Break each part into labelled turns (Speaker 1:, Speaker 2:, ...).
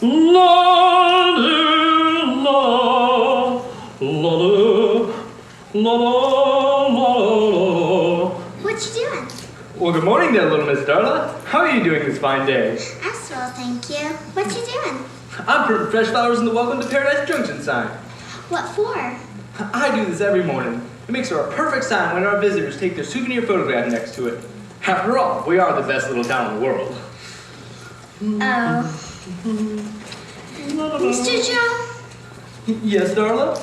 Speaker 1: La la la la la.
Speaker 2: What you doing?
Speaker 1: Well, good morning there, little Miss Darla. How are you doing this fine day?
Speaker 2: I'm swell, thank you. What you doing?
Speaker 1: I'm putting fresh flowers in the Welcome to Paradise Junction sign.
Speaker 2: What for?
Speaker 1: I do this every morning. It makes for a perfect sign when our visitors take their souvenir photograph next to it. After all, we are the best little town in the world.
Speaker 2: Oh. Mr. Joe?
Speaker 1: Yes, Darla?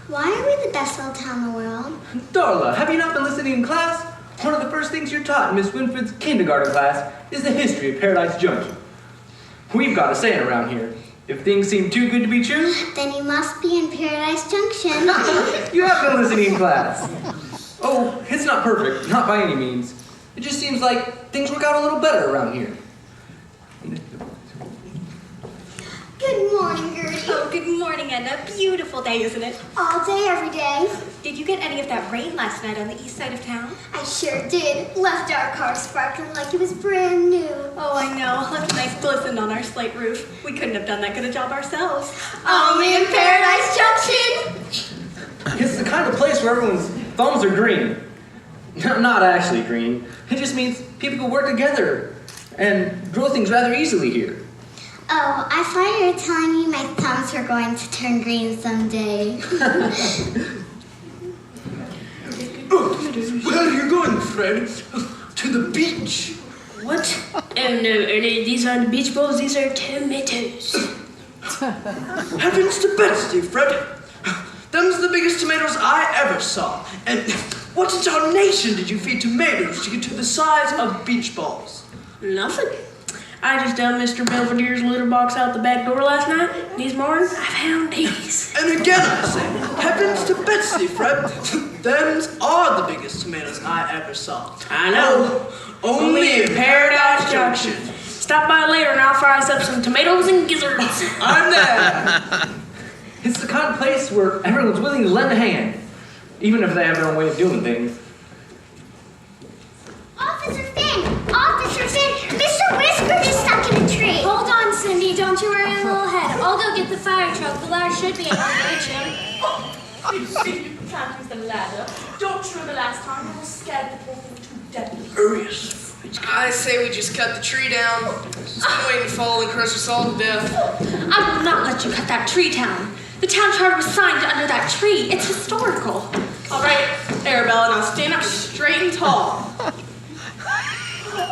Speaker 2: Why are we the best little town in the world?
Speaker 1: Darla, have you not been listening in class? One of the first things you're taught in Miss Winfred's kindergarten class is the history of Paradise Junction. We've got a saying around here. If things seem too good to be true,
Speaker 2: Then you must be in Paradise Junction.
Speaker 1: you have been listening in class. Oh, it's not perfect, not by any means. It just seems like things work out a little better around here.
Speaker 2: Good morning, Gertie.
Speaker 3: Oh, good morning, Edna. Beautiful day, isn't it?
Speaker 2: All day, every day.
Speaker 3: Did you get any of that rain last night on the east side of town?
Speaker 2: I sure did. Left our car sparkling like it was brand new.
Speaker 3: Oh, I know. Left a nice glisten on our slate roof. We couldn't have done that good a job ourselves.
Speaker 2: Only in Paradise Junction.
Speaker 1: It's the kind of place where everyone's thumbs are green. Not actually green. It just means people can work together and grow things rather easily here.
Speaker 2: Oh, I thought you were telling me my thumbs were going to turn green someday.
Speaker 4: Where are you going, Fred? To the beach.
Speaker 5: What? Oh no, Ernie, these aren't beach balls, these are tomatoes.
Speaker 4: Heavens to Betsy, Fred. Them's the biggest tomatoes I ever saw. And what in tarnation did you feed tomatoes to get to the size of beach balls?
Speaker 5: Nothing. I just dumped Mr. Belvedere's litter box out the back door last night. These mornings, I found these.
Speaker 4: And again I say, heavens to Betsy, Fred. Them's are the biggest tomatoes I ever saw.
Speaker 5: I know.
Speaker 4: Only in Paradise Junction.
Speaker 5: Stop by later and I'll fry us up some tomatoes and gizzards.
Speaker 4: I'm there.
Speaker 1: It's the kind of place where everyone's willing to lend a hand, even if they have their own way of doing things.
Speaker 2: Officer Finn! Officer Finn! Mr. Whiskers is stuck in a tree!
Speaker 6: Hold on, Cindy. Don't you worry, little head. I'll go get the fire truck. The ladder should be able to reach him.
Speaker 7: You see, you can't use the ladder. Don't you remember last time you were scared the poor thing too deadly?
Speaker 4: Furious. I say we just cut the tree down. It's been waiting to fall and crush us all to death.
Speaker 3: I will not let you cut that tree down. The town charter was signed under that tree. It's historical.
Speaker 7: All right, Arabella, now stand up straight and tall.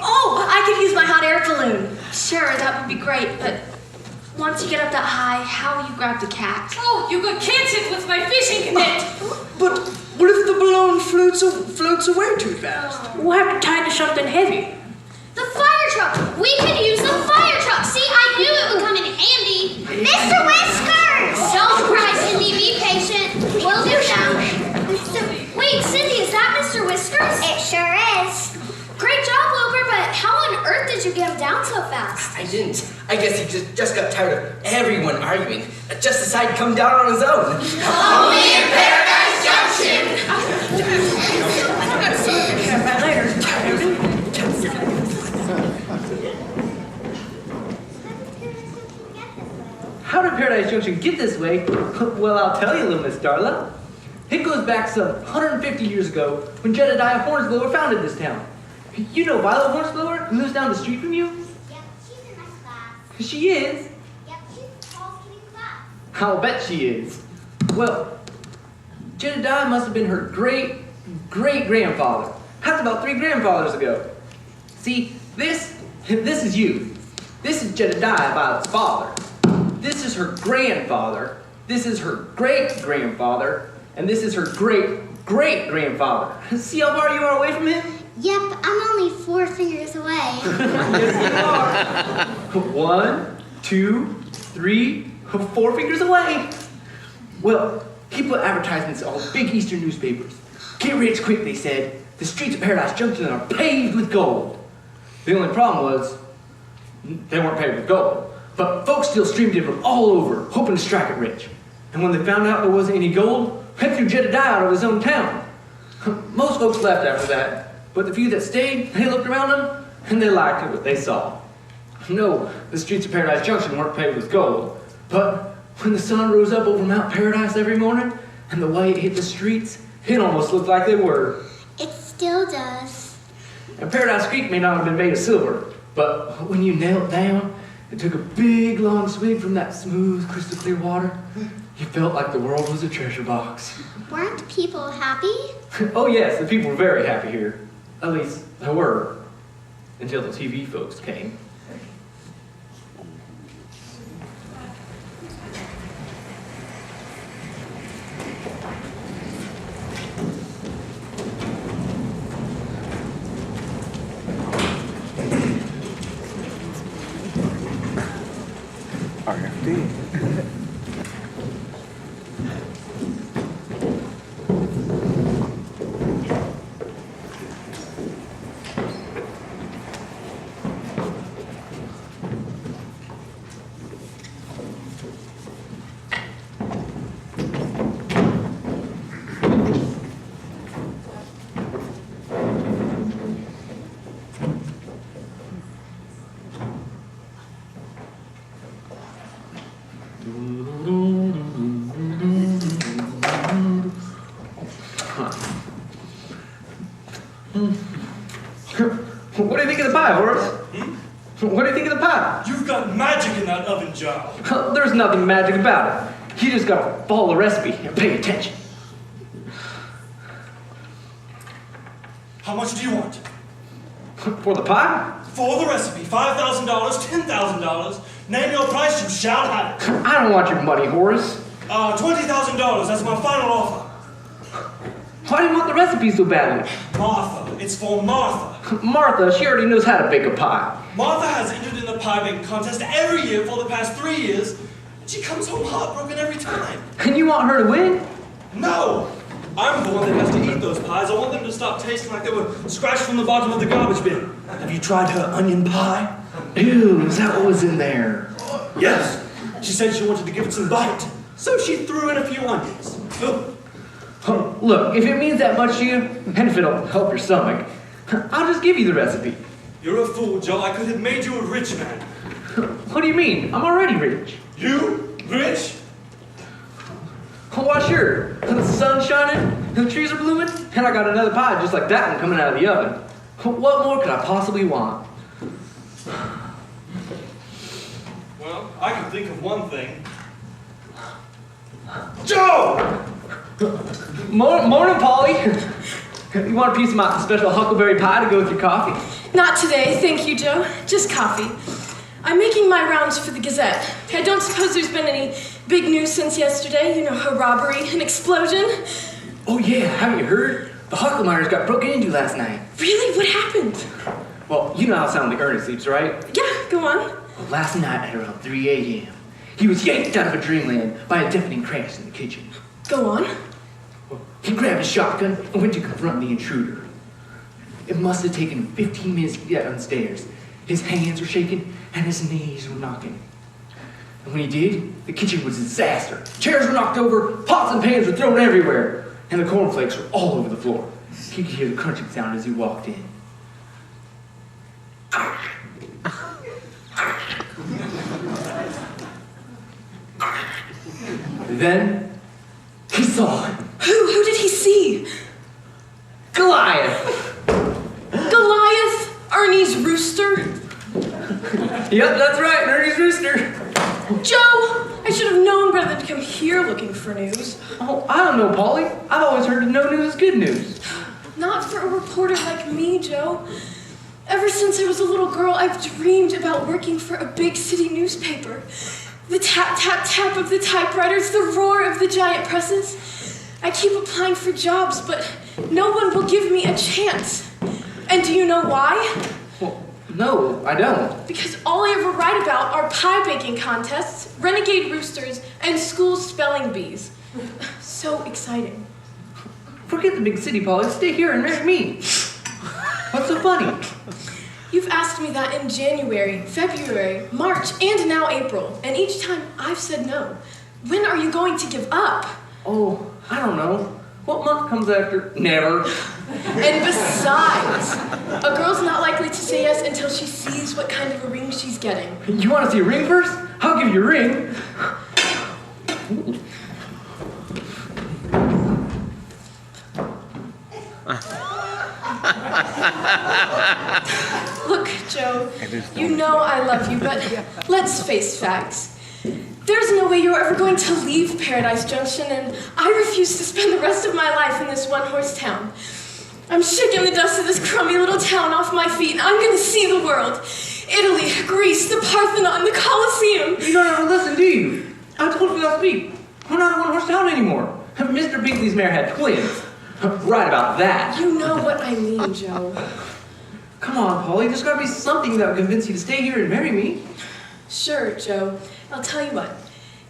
Speaker 3: Oh, I could use my hot air balloon. Sure, that would be great, but once you get up that high, how will you grab the cat?
Speaker 7: Oh, you got can't with my fishing net.
Speaker 4: But what if the balloon floats away too fast?
Speaker 5: We'll have to tie it to something heavy.
Speaker 6: The fire truck! We could use the fire truck! See, I knew it would come in handy!
Speaker 2: Mr. Whiskers!
Speaker 6: Don't cry, Cindy. Be patient. We'll do that. Wait, Cindy, is that Mr. Whiskers?
Speaker 2: It sure is.
Speaker 6: Great job, Wilbur, but how on earth did you get him down so fast?
Speaker 8: I didn't. I guess he just got tired of everyone arguing. Just decided to come down on his own.
Speaker 2: Only in Paradise Junction!
Speaker 1: How did Paradise Junction get this way? Well, I'll tell you, little Miss Darla. It goes back some 150 years ago when Jedediah Hornsblower founded this town. You know Violet Hornsblower, who lives down the street from you?
Speaker 2: Yep, she's in my class.
Speaker 1: She is.
Speaker 2: Yep, she's tall, skinny class.
Speaker 1: I'll bet she is. Well, Jedediah must have been her great-great-grandfather. That's about 3 grandfathers ago. See, this is you. This is Jedediah, Violet's father. This is her grandfather. This is her great-grandfather. And this is her great-great-grandfather. See how far you are away from him?
Speaker 2: Yep, I'm only 4 fingers away.
Speaker 1: Yes, you are. 1, 2, 3, 4 fingers away. Well, he put advertisements in all the big Eastern newspapers. Get rich quick, they said. The streets of Paradise Junction are paved with gold. The only problem was, they weren't paved with gold. But folks still streamed in from all over, hoping to strike it rich. And when they found out there wasn't any gold, they threw Jedediah out of his own town. Most folks left after that, but the few that stayed, they looked around them, and they liked what they saw. No, the streets of Paradise Junction weren't paved with gold. But when the sun rose up over Mount Paradise every morning, and the light hit the streets, it almost looked like they were.
Speaker 2: It still does.
Speaker 1: And Paradise Creek may not have been made of silver, but when you knelt down and took a big, long swig from that smooth, crystal clear water, you felt like the world was a treasure box.
Speaker 2: Weren't people happy?
Speaker 1: Oh yes, the people were very happy here. At least, they were. Until the TV folks came.
Speaker 9: RFD.
Speaker 1: What do you think of the pie, Horace? What do you think of the pie?
Speaker 10: You've got magic in that oven job.
Speaker 1: There's nothing magic about it. You just gotta follow the recipe and pay attention.
Speaker 10: How much do you want?
Speaker 1: For the pie?
Speaker 10: For the recipe, $5,000, $10,000. Name your price, you shall have it.
Speaker 1: I don't want your money, Horace.
Speaker 10: $20,000, that's my final offer.
Speaker 1: Why do you want the recipe so badly?
Speaker 10: Martha, it's for Martha.
Speaker 1: Martha, she already knows how to bake a pie.
Speaker 10: Martha has entered in the pie baking contest every year for the past 3 years, and she comes home heartbroken every time.
Speaker 1: And you want her to win?
Speaker 10: No! I'm the one that has to eat those pies. I want them to stop tasting like they were scratched from the bottom of the garbage bin. Have you tried her onion pie?
Speaker 1: Ew, is that what was in there?
Speaker 10: Yes. She said she wanted to give it some bite, so she threw in a few onions.
Speaker 1: Look, if it means that much to you, and if it'll help your stomach, I'll just give you the recipe.
Speaker 10: You're a fool, Joe. I could have made you a rich man.
Speaker 1: What do you mean? I'm already rich.
Speaker 10: You? Rich?
Speaker 1: Why, sure. The sun's shining, and the trees are blooming, and I got another pie just like that one coming out of the oven. What more could I possibly want?
Speaker 10: Well, I can think of one thing. Joe!
Speaker 1: Morning, Polly. You want a piece of my special huckleberry pie to go with your coffee?
Speaker 5: Not today, thank you, Joe. Just coffee. I'm making my rounds for the Gazette. I don't suppose there's been any big news since yesterday. You know, a robbery, an explosion.
Speaker 1: Oh yeah, haven't you heard? The Hucklemeyers got broken into last night.
Speaker 5: Really? What happened?
Speaker 1: Well, you know how soundly Ernie sleeps, right?
Speaker 5: Yeah, go on.
Speaker 1: Well, last night at around 3 a.m., he was yanked out of a dreamland by a deafening crash in the kitchen.
Speaker 5: Go on.
Speaker 1: He grabbed a shotgun and went to confront the intruder. It must have taken him 15 minutes to get downstairs. His hands were shaking and his knees were knocking. And when he did, the kitchen was a disaster. Chairs were knocked over, pots and pans were thrown everywhere, and the cornflakes were all over the floor. He could hear the crunching sound as he walked in. Then, he saw him.
Speaker 5: Who did he see?
Speaker 1: Goliath!
Speaker 5: Goliath? Ernie's rooster?
Speaker 1: Yep, that's right, Ernie's rooster.
Speaker 5: Joe! I should have known better than to come here looking for news.
Speaker 1: Oh, I don't know, Polly. I've always heard that no news is good news.
Speaker 5: Not for a reporter like me, Joe. Ever since I was a little girl, I've dreamed about working for a big city newspaper. The tap, tap, tap of the typewriters, the roar of the giant presses. I keep applying for jobs, but no one will give me a chance. And do you know why?
Speaker 1: Well, no, I don't.
Speaker 5: Because all I ever write about are pie baking contests, renegade roosters, and school spelling bees. So exciting.
Speaker 1: Forget the big city, Polly. Stay here and marry me. What's so funny?
Speaker 5: You've asked me that in January, February, March, and now April. And each time I've said no. When are you going to give up?
Speaker 1: Oh, I don't know. What month comes after? Never.
Speaker 5: And besides, a girl's not likely to say yes until she sees what kind of a ring she's getting.
Speaker 1: You want to see a ring first? I'll give you a ring.
Speaker 5: Look, Joe, you know I love you, but let's face facts. There's no way you're ever going to leave Paradise Junction, and I refuse to spend the rest of my life in this one-horse town. I'm shaking the dust of this crummy little town off my feet, and I'm going to see the world. Italy, Greece, the Parthenon, the Colosseum.
Speaker 1: You don't ever listen, do you? I told you last week. We're not a one-horse town anymore. Mr. Bingley's mare had twins. Right about that.
Speaker 5: You know what I mean, Joe.
Speaker 1: Come on, Polly. There's got to be something that will convince you to stay here and marry me.
Speaker 5: Sure, Joe. I'll tell you what.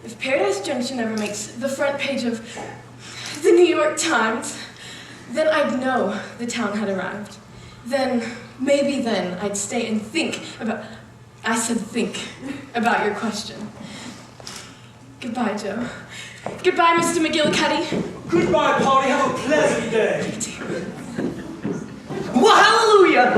Speaker 5: If Paradise Junction ever makes the front page of the New York Times, then I'd know the town had arrived. Maybe then, I'd stay and think about... I said think about your question. Goodbye, Joe. Goodbye, Mr. McGillicuddy.
Speaker 10: Goodbye, Polly. Have a pleasant day.
Speaker 1: Well, hallelujah!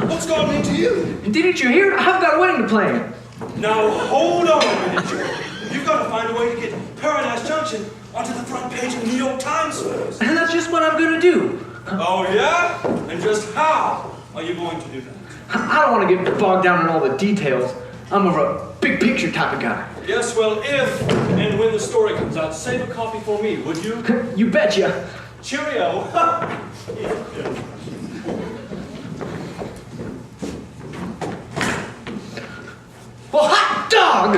Speaker 10: What's got me to you?
Speaker 1: Didn't you hear? I've got a wedding to plan.
Speaker 10: Now, hold on a minute, Joe. You've got to find a way to get Paradise Junction onto the front page of the New York Times first.
Speaker 1: And that's just what I'm going to do.
Speaker 10: Oh, yeah? And just how are you going to do that?
Speaker 1: I don't want to get bogged down in all the details. I'm more of a big picture type of guy.
Speaker 10: Yes, well, if and when the story comes out, save a copy for me, would you?
Speaker 1: You betcha.
Speaker 10: Cheerio.
Speaker 1: Well, hot dog!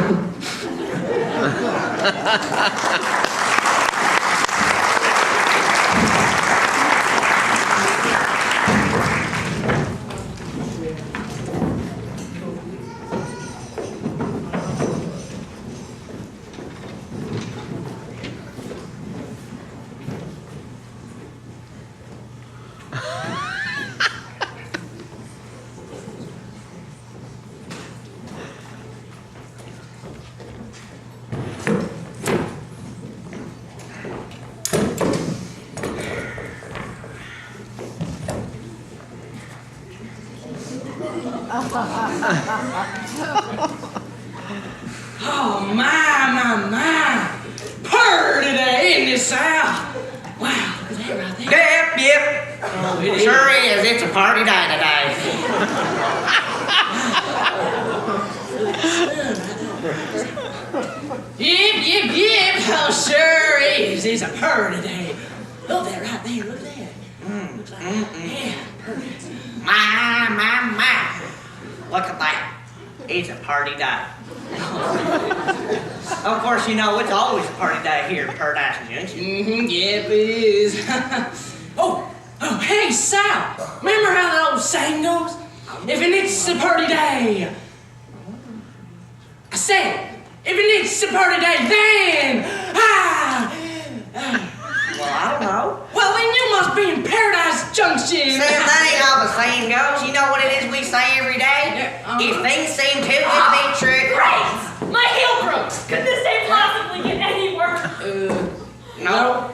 Speaker 8: Oh, my. Purr today in this South. Wow, look at that right there.
Speaker 9: Yep.
Speaker 8: Oh, it
Speaker 9: Sure is. It's a party day today.
Speaker 8: Yep. Oh, sure is. It's a party day. Look there, right there. Look there. Looks like, yeah, perfect.
Speaker 9: My. Look at that. It's a party day. Of course, you know, it's always a party day here at Paradise Junction.
Speaker 8: Yep, it is. oh, hey, Sal. Remember how that old saying goes? If it needs a party day. I said, if it needs a party day, then.
Speaker 9: Well, I don't know.
Speaker 8: Well, then you must be in Paradise Junction.
Speaker 9: Same thing, how the saying goes. You know what it is we say every day? If things seem too good to be true.
Speaker 7: Great! My heel broke! Could this day possibly get any worse?
Speaker 9: No.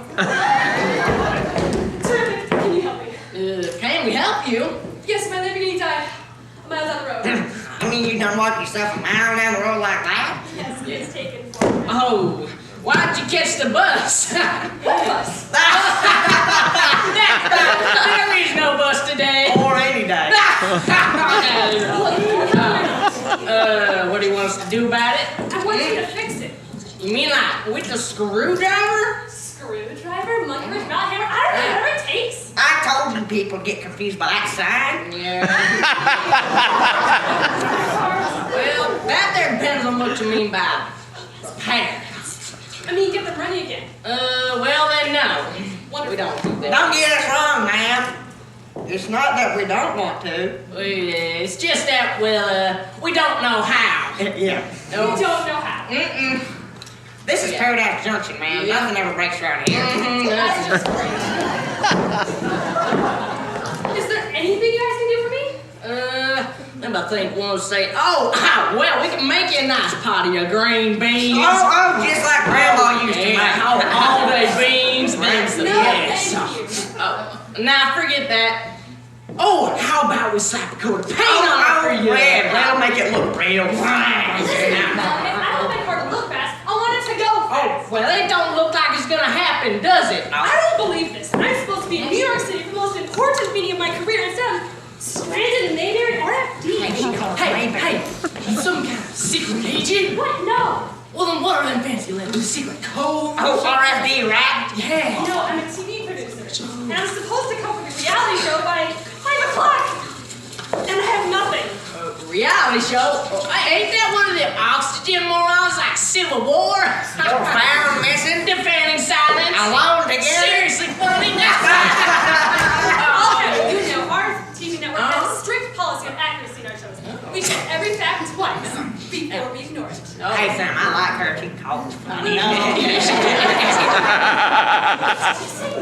Speaker 7: Truman, can you help me?
Speaker 8: Can we help you?
Speaker 7: Yes, my Lamborghini died a mile down the road.
Speaker 9: I mean, you done walk yourself a mile down the road like that?
Speaker 7: Yes, it's taken for me.
Speaker 8: Oh, why'd you catch the bus?
Speaker 7: What bus?
Speaker 8: There is no bus today.
Speaker 9: Or any day.
Speaker 8: What do you want us to do about it?
Speaker 7: I want you to fix it.
Speaker 8: You mean like with the screwdriver?
Speaker 7: Screwdriver, monkey wrench, mallet hammer, I don't know, whatever it takes.
Speaker 9: I told you people get confused by that sign.
Speaker 8: Yeah. Well, that there depends on what you mean by pair.
Speaker 7: I mean, get them ready again.
Speaker 8: Well then no. We don't do that.
Speaker 9: Don't get us wrong, ma'am. It's not that we don't want to.
Speaker 8: It's just that, we don't know how.
Speaker 9: Yeah.
Speaker 8: No.
Speaker 7: We don't know how.
Speaker 9: This is Paradise Junction, ma'am.
Speaker 8: Yeah.
Speaker 9: Nothing ever breaks around here.
Speaker 8: That's just
Speaker 7: Is there anything you guys can do for me?
Speaker 8: Let me think. One say, well, we can make you a nice potty of green beans.
Speaker 9: Oh, just like Grandma used to make.
Speaker 8: All day beans. That's the
Speaker 7: No,
Speaker 8: best.
Speaker 7: thank you.
Speaker 8: Now forget that. Oh, how about we slap a coat of paint on it for you?
Speaker 9: Yeah, that'll make it look real fine.
Speaker 7: I don't make her look fast. I want it to go
Speaker 8: Oh,
Speaker 7: fast.
Speaker 8: well, it don't look like it's gonna happen, does it?
Speaker 7: I don't believe this. I'm supposed to be in New York City for the most important meeting of my career. Instead, I'm stranded in Mayberry RFD.
Speaker 8: Hey, you some kind of secret agent?
Speaker 7: What? No.
Speaker 8: Well, then what are them fancy letters? Secret code?
Speaker 9: Oh, RFD, right?
Speaker 8: Yeah.
Speaker 7: No, I'm a TV producer. And I'm supposed to come with a reality show by 5 o'clock. And I have nothing.
Speaker 8: Reality show? Ain't that one of them oxygen morons like Civil War?
Speaker 9: You're found missing.
Speaker 8: Defending silence.
Speaker 9: Alone together.
Speaker 8: Seriously funny.
Speaker 7: Okay, you know, our TV network has a strict policy on accuracy in our shows. We check every fact twice before we ignore it.
Speaker 9: Hey, Sam, I like her. She calls funny.
Speaker 7: Did you say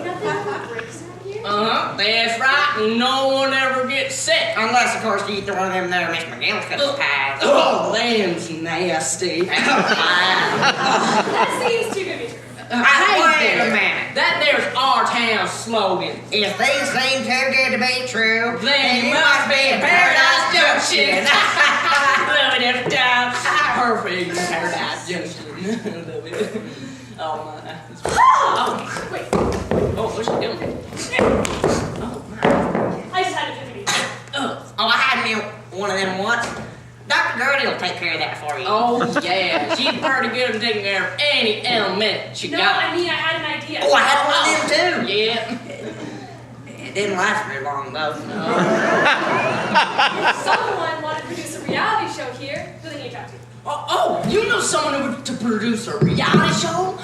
Speaker 7: nothing about breaks around here?
Speaker 8: That's right. No one ever gets sick.
Speaker 9: Unless, of course, you eat one of them there Miss McGillicuddy's pies.
Speaker 8: Oh, them's nasty.
Speaker 7: That seems too good to be true.
Speaker 9: Wait a minute.
Speaker 8: That there's our town slogan.
Speaker 9: If these seem too good to be true,
Speaker 8: Then
Speaker 9: you must be in Paradise Junction.
Speaker 8: Love it every time. Perfect. Paradise Junction. Love it. Oh my. Oh,
Speaker 7: Wait,
Speaker 8: oh, what's she doing? Oh my.
Speaker 7: I just had to do it.
Speaker 9: Oh, I had me one of them once. Dr. Gertie will take care of that for you.
Speaker 8: Oh yeah, she's pretty good at taking care of any ailment she
Speaker 7: No,
Speaker 8: got.
Speaker 7: I mean, I had an idea.
Speaker 9: Oh, I had one of them too.
Speaker 8: Yeah.
Speaker 9: It didn't last very long though.
Speaker 7: If someone wanted to produce a reality show here, who they need to talk to?
Speaker 8: Oh, you know someone to produce a reality show?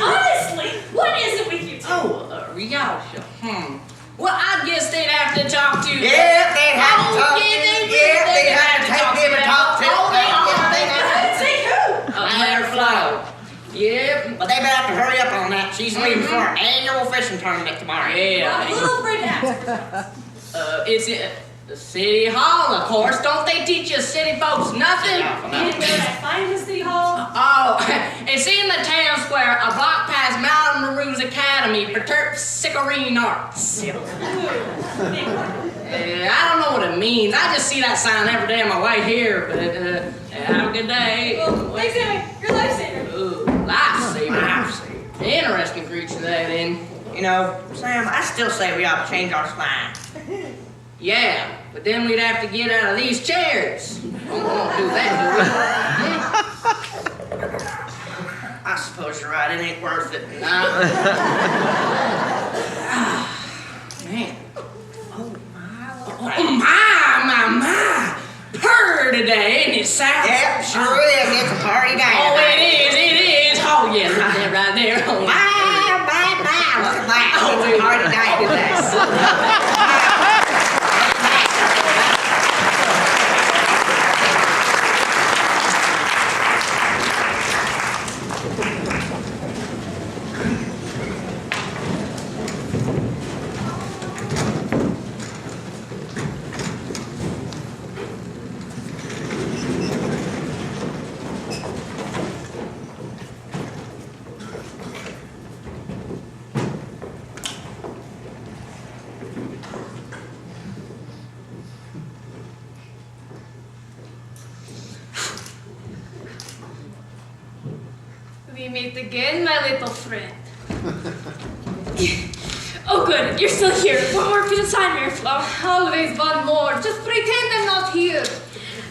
Speaker 7: Honestly, what is it with you two?
Speaker 8: Oh, a reality show. Well, I guess they'd have to talk to.
Speaker 9: Yeah, they'd have to talk to.
Speaker 8: Yeah,
Speaker 9: They'd have to take them and talk to.
Speaker 8: Oh, they are.
Speaker 7: Take who?
Speaker 8: Claire Flo. Yep.
Speaker 9: But they better have to hurry up on that. She's leaving for her annual fishing tournament tomorrow.
Speaker 7: I'm a
Speaker 8: Yeah.
Speaker 7: little afraid to ask.
Speaker 8: It's in the city hall, of course. Don't they teach you city folks nothing?
Speaker 7: You didn't know that I find the city hall?
Speaker 8: Oh, it's in the town square, a block past Mountain Maroons Academy for terpsichorine arts.
Speaker 7: Ooh, big one.
Speaker 8: I don't know what it means. I just see that sign every day on my way here, but have a good day.
Speaker 7: Well, thanks anyway. You're a lifesaver.
Speaker 8: Ooh, lifesaver. Interesting creature that then.
Speaker 9: You know, Sam, I still say we ought to change our spine.
Speaker 8: Yeah, but then we'd have to get out of these chairs. We won't do that,
Speaker 9: I suppose you're right. It ain't worth it.
Speaker 8: do we? Man. Oh, my. Purr today, ain't it, Sal?
Speaker 9: Yep, sure is. It's a party day.
Speaker 8: Oh, it is. Oh, yeah, right there. Oh,
Speaker 9: Bye. Look at that. It's a party day today.
Speaker 5: We meet again, my little friend. Oh good, you're still here. One more piece of time, Mirflow. Always one more. Just pretend I'm not here.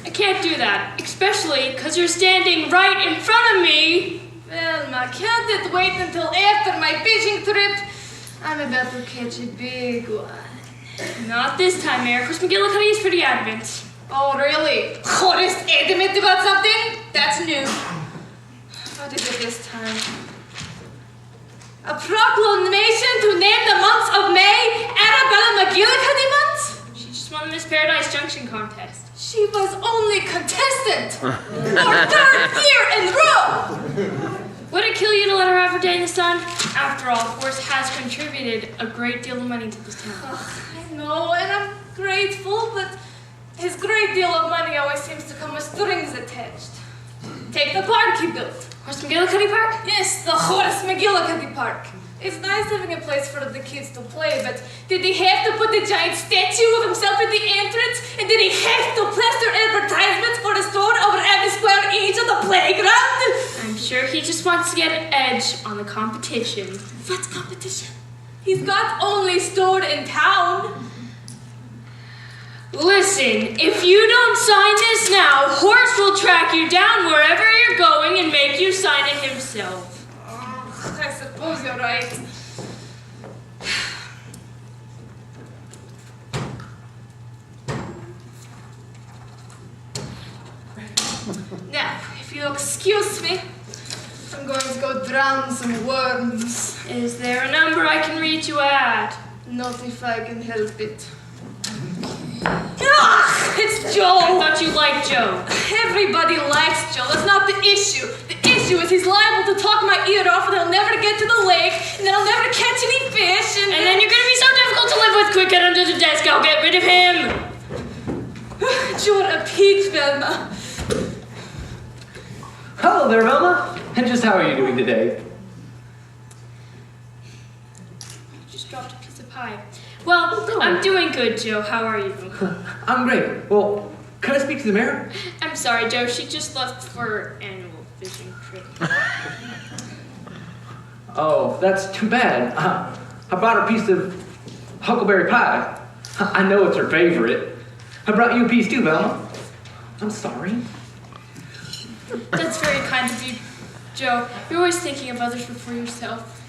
Speaker 5: I can't do that, especially because you're standing right in front of me. Well, I can't wait until after my fishing trip. I'm about to catch a big one. Not this time, Mayor. Chris McGillicuddy is pretty adamant. Oh, really? Horace adamant about something? That's new. What is it this time? A proclamation to name the months of May Arabella McGillicuddy months? She just won Miss Paradise Junction contest. She was only contestant for 3rd year in a row! Would it kill you to let her have her day in the sun? After all, Force has contributed a great deal of money to this town. I know, and I'm grateful, but his great deal of money always seems to come with strings attached. Take the park he built. Horace McGillicuddy Park? Yes, the Horace McGillicuddy Park. It's nice having a place for the kids to play, but did he have to put the giant statue of himself at the entrance? And did he have to plaster advertisements for the store over every square inch of the playground?
Speaker 3: I'm sure he just wants to get an edge on the competition.
Speaker 5: What competition? He's got only stored in town.
Speaker 3: Listen, if you don't sign this now, Horace will track you down wherever you're going and make you sign it himself.
Speaker 5: I suppose you're right. Now, if you'll excuse me, I'm going to go drown some worms.
Speaker 3: Is there a number I can reach you at?
Speaker 5: Not if I can help it. Ah, it's Joe!
Speaker 3: I thought you liked Joe.
Speaker 5: Everybody likes Joe. That's not the issue. The issue is he's liable to talk my ear off and I'll never get to the lake and then I'll never catch any fish
Speaker 3: and then you're gonna be so difficult to live with. Quick, get under the desk. I'll get rid of him.
Speaker 5: You're a peach, Velma.
Speaker 1: Hello there, Velma. And just how are you doing today?
Speaker 3: Just dropped a piece of pie. Well, I'm doing good, Joe. How are you?
Speaker 1: I'm great. Well, can I speak to the mayor?
Speaker 3: I'm sorry, Joe. She just left for her annual fishing trip.
Speaker 1: Oh, that's too bad. I brought her a piece of huckleberry pie. I know it's her favorite. I brought you a piece too, Velma. I'm sorry.
Speaker 3: That's very kind of you, Joe. You're always thinking of others before yourself.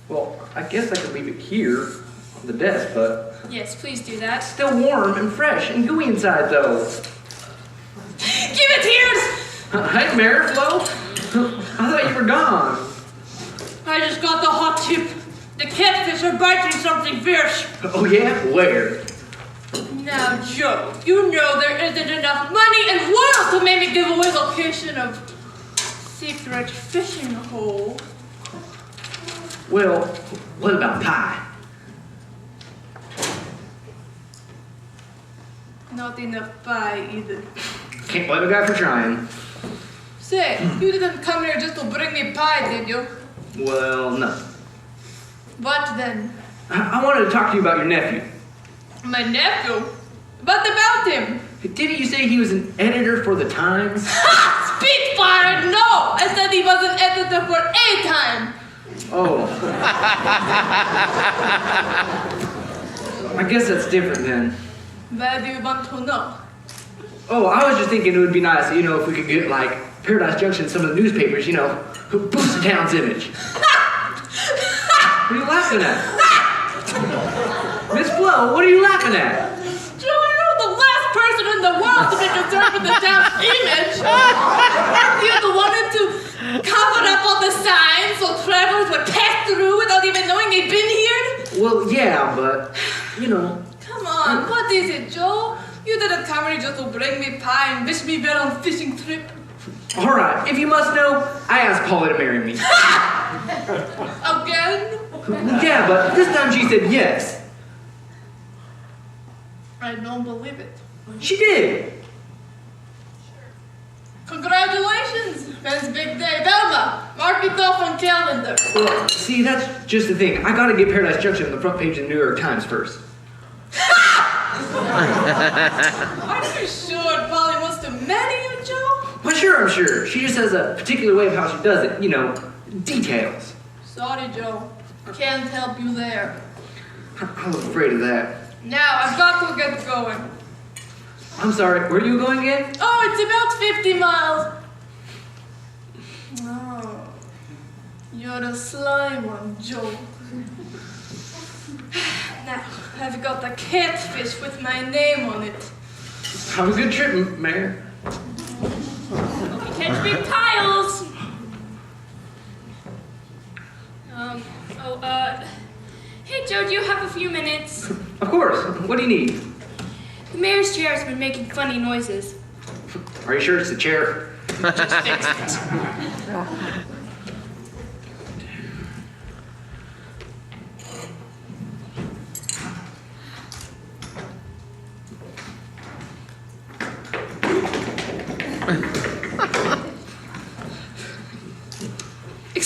Speaker 1: Well, I guess I could leave it here on the desk, but...
Speaker 3: Yes, please do that.
Speaker 1: Still warm and fresh and gooey inside, though.
Speaker 5: Give it here!
Speaker 1: Hey, Mayor Flo. I thought you were gone.
Speaker 5: I just got the hot tip. The catfish are biting something fierce.
Speaker 1: Oh, yeah? Where?
Speaker 5: Now, Joe, you know there isn't enough money in the world to make me give away location of secret fishing hole.
Speaker 1: Well, what about pie?
Speaker 5: Not enough pie either.
Speaker 1: Can't blame a guy for trying.
Speaker 5: Say, you didn't come here just to bring me pie, did you?
Speaker 1: Well, no.
Speaker 5: What then?
Speaker 1: I wanted to talk to you about your nephew.
Speaker 5: My nephew? What about him?
Speaker 1: Didn't you say he was an editor for the Times?
Speaker 5: Ha! Spitfire! No! I said he was an editor for a time.
Speaker 1: Oh. I guess that's different then.
Speaker 5: Why do you want to know?
Speaker 1: Oh, I was just thinking it would be nice, you know, if we could get, like, Paradise Junction, some of the newspapers, you know, who boost the town's image. What are you laughing at? Miss Flo, what are you laughing at?
Speaker 5: Joe, you're the last person in the world to be concerned with the town's image. Aren't you the one to cover up all the signs so travelers would pass through without even knowing they've been here?
Speaker 1: Well, yeah, but, you know.
Speaker 5: Come on, what is it, Joe? You didn't come here just to bring me pie and wish me well on fishing trip.
Speaker 1: All right, if you must know, I asked Paula to marry me.
Speaker 5: Again?
Speaker 1: Yeah, but this time she said yes.
Speaker 5: I don't believe it.
Speaker 1: She did.
Speaker 5: Congratulations! That's a big day. Velma, mark it off on calendar.
Speaker 1: Well, see, that's just the thing. I gotta get Paradise Junction on the front page of the New York Times first.
Speaker 5: Are you sure Polly wants to marry you, Joe?
Speaker 1: Well, sure, I'm sure. She just has a particular way of how she does it. You know, details.
Speaker 5: Sorry, Joe. Can't help you there.
Speaker 1: I was afraid of that.
Speaker 5: Now, I've got to get going.
Speaker 1: I'm sorry, where are you going again?
Speaker 5: Oh, it's about 50 miles. Oh, you're a sly one, Joe. Now, I've got a catfish with my name on it.
Speaker 1: Have a good trip, Mayor.
Speaker 3: Catch big tiles. Hey Joe, do you have a few minutes?
Speaker 1: Of course. What do you need?
Speaker 3: The mayor's chair has been making funny noises.
Speaker 1: Are you sure it's the chair?
Speaker 3: Just fix it.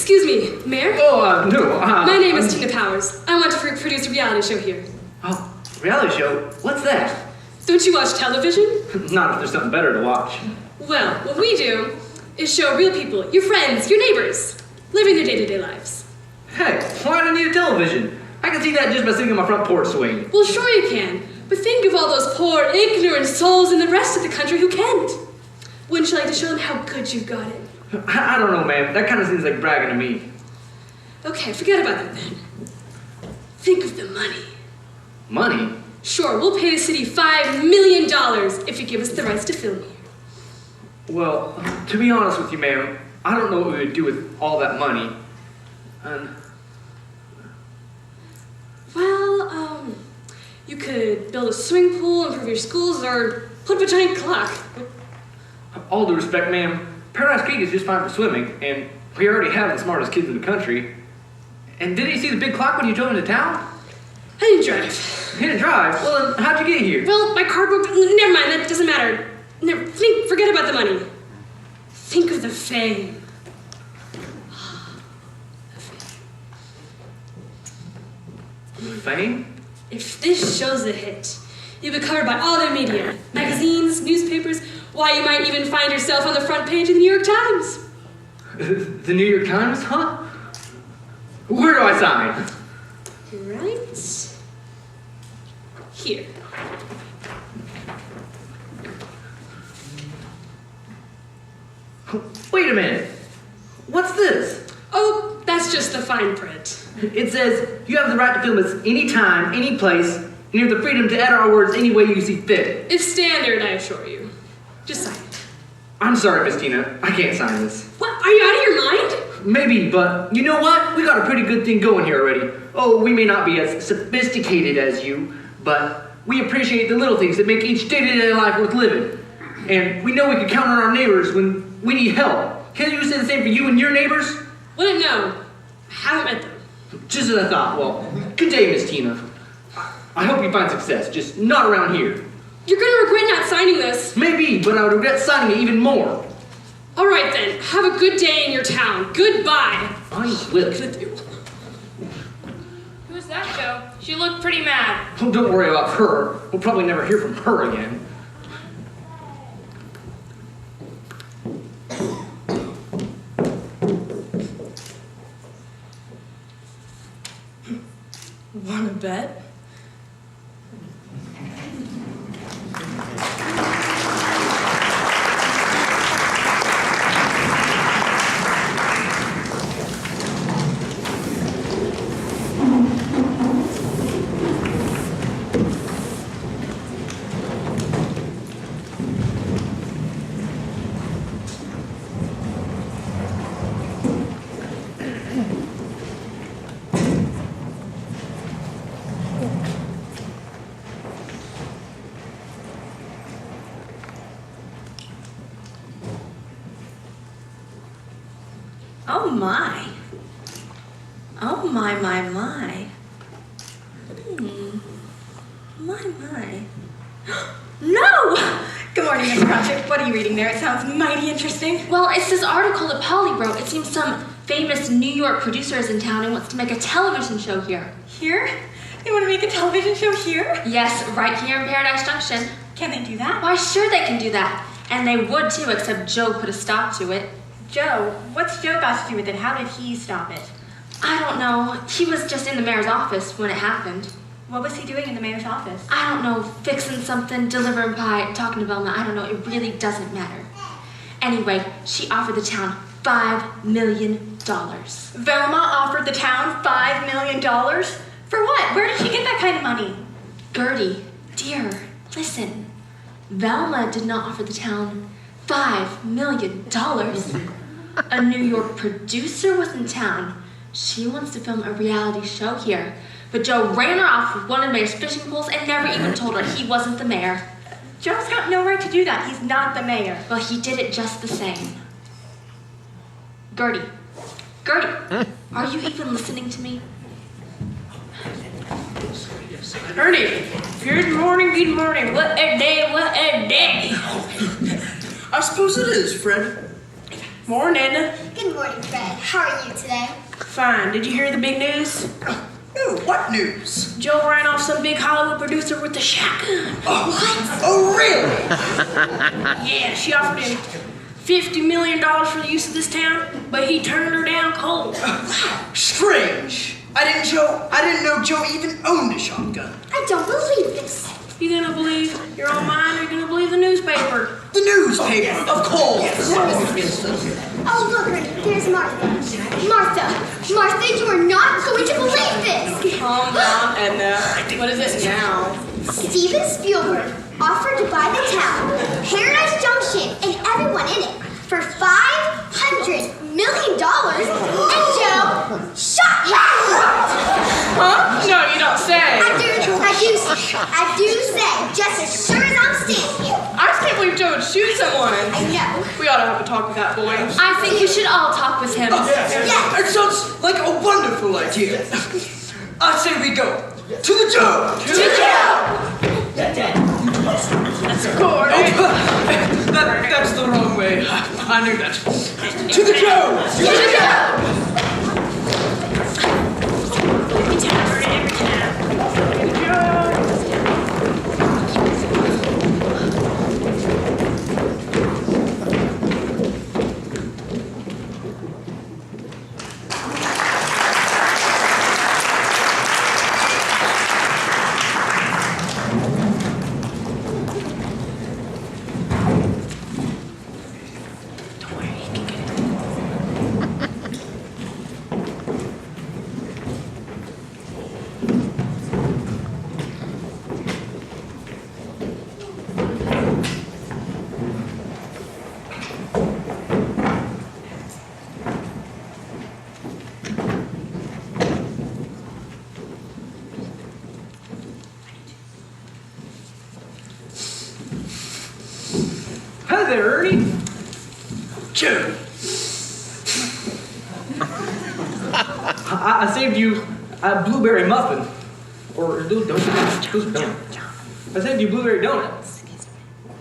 Speaker 7: Excuse me, Mayor?
Speaker 1: Oh, no.
Speaker 7: My name is Tina Powers. I want to produce a reality show here.
Speaker 1: Oh, reality show? What's that?
Speaker 7: Don't you watch television?
Speaker 1: Not if there's something better to watch.
Speaker 7: Well, what we do is show real people, your friends, your neighbors, living their day-to-day lives.
Speaker 1: Hey, why do I need a television? I can see that just by sitting on my front porch swing.
Speaker 7: Well, sure you can, but think of all those poor, ignorant souls in the rest of the country who can't. Wouldn't you like to show them how good you've got it?
Speaker 1: I don't know, man. That kind of seems like bragging to me.
Speaker 7: Okay, forget about that then. Think of the money.
Speaker 1: Money?
Speaker 7: Sure, we'll pay the city $5 million if you give us the rights to film here.
Speaker 1: Well, to be honest with you, ma'am, I don't know what we would do with all that money.
Speaker 7: Well, you could build a swimming pool, improve your schools, or put up a giant clock.
Speaker 1: All due respect, ma'am, Paradise Creek is just fine for swimming, and we already have the smartest kids in the country. And didn't you see the big clock when you drove into town?
Speaker 7: I didn't drive.
Speaker 1: You didn't drive? Well, then how'd you get here?
Speaker 7: Well, my car broke. Never mind, that doesn't matter. Forget about the money. Think of the fame.
Speaker 1: Fame?
Speaker 7: If this show's a hit, you'll be covered by all the media, magazines, newspapers. Why, you might even find yourself on the front page of the New York Times.
Speaker 1: The New York Times, huh? Where do I sign?
Speaker 7: Right here.
Speaker 1: Wait a minute. What's this?
Speaker 7: Oh, that's just the fine print.
Speaker 1: It says, you have the right to film us anytime, any place, and you have the freedom to edit our words any way you see fit.
Speaker 7: It's standard, I assure you. Just sign it.
Speaker 1: I'm sorry, Miss Tina. I can't sign this.
Speaker 7: What? Are you out of your mind?
Speaker 1: Maybe, but you know what? We got a pretty good thing going here already. Oh, we may not be as sophisticated as you, but we appreciate the little things that make each day-to-day life worth living. And we know we can count on our neighbors when we need help. Can't you say the same for you and your neighbors?
Speaker 7: Wouldn't know. I haven't met them.
Speaker 1: Just as I thought. Well, good day, Miss Tina. I hope you find success, just not around here.
Speaker 7: You're gonna regret not signing this.
Speaker 1: Maybe, but I would regret signing it even more.
Speaker 7: All right then. Have a good day in your town. Goodbye.
Speaker 1: I will.
Speaker 3: Who's that, Joe? She looked pretty mad.
Speaker 1: Oh, don't worry about her. We'll probably never hear from her again.
Speaker 5: Wanna bet?
Speaker 11: Oh my. Oh my. My. No! Good morning, Miss Cratchit. What are you reading there? It sounds mighty interesting.
Speaker 6: Well, it's this article that Polly wrote. It seems some famous New York producer is in town and wants to make a television show here.
Speaker 11: Here? They want to make a television show here?
Speaker 6: Yes, right here in Paradise Junction.
Speaker 11: Can they do that?
Speaker 6: Why, sure they can do that. And they would too, except Joe put a stop to it.
Speaker 11: Joe? What's Joe got to do with it? How did he stop it?
Speaker 6: I don't know. He was just in the mayor's office when it happened.
Speaker 11: What was he doing in the mayor's office?
Speaker 6: I don't know. Fixing something, delivering pie, talking to Velma. I don't know. It really doesn't matter. Anyway, she offered the town $5 million.
Speaker 11: Velma offered the town $5 million? For what? Where did she get that kind of money?
Speaker 6: Gertie, dear, listen. Velma did not offer the town $5 million. A New York producer was in town. She wants to film a reality show here. But Joe ran her off with one of the mayor's fishing poles and never even told her he wasn't the mayor.
Speaker 11: Joe's got no right to do that. He's not the mayor.
Speaker 6: Well, he did it just the same. Gertie, are you even listening to me?
Speaker 4: Ernie, good morning. What a day.
Speaker 7: Eh,
Speaker 4: I suppose it is, Fred. Morning.
Speaker 2: Good Good morning, Fred. How are you today?
Speaker 12: Fine. Did you hear the big news?
Speaker 4: No, what news?
Speaker 12: Joe ran off some big Hollywood producer with a shotgun.
Speaker 4: Oh, really?
Speaker 12: Yeah, she offered him $50 million for the use of this town, but he turned her down cold.
Speaker 4: Strange. I didn't know Joe even owned a shotgun.
Speaker 2: I don't believe this.
Speaker 12: You gonna believe your own mind, or you gonna believe the newspaper?
Speaker 4: The newspaper, of course.
Speaker 2: Oh, look, Ernie, there's Martha. Martha, you are not going to believe this.
Speaker 11: Calm down, Edna. What is it now?
Speaker 2: Steven Spielberg offered to buy the town, Paradise Junction, and everyone in it for $500 million, and Joe shot him!
Speaker 11: Huh? No, you don't say.
Speaker 2: I do say, just as sure as I'm standing here.
Speaker 11: I just can't believe Joe would shoot someone.
Speaker 2: I know.
Speaker 11: We ought to have a talk with that boy.
Speaker 6: I think we should all talk with him.
Speaker 4: Yeah. It sounds like a wonderful idea. I say we go to the Joe.
Speaker 2: To the Joe!
Speaker 12: That's cool, right?
Speaker 4: That's the wrong way. I knew that. To the Joe.
Speaker 2: To the Joe!
Speaker 1: Hi there, Ernie.
Speaker 4: Joe.
Speaker 1: I saved you a blueberry muffin. Or donut. I saved you blueberry donuts.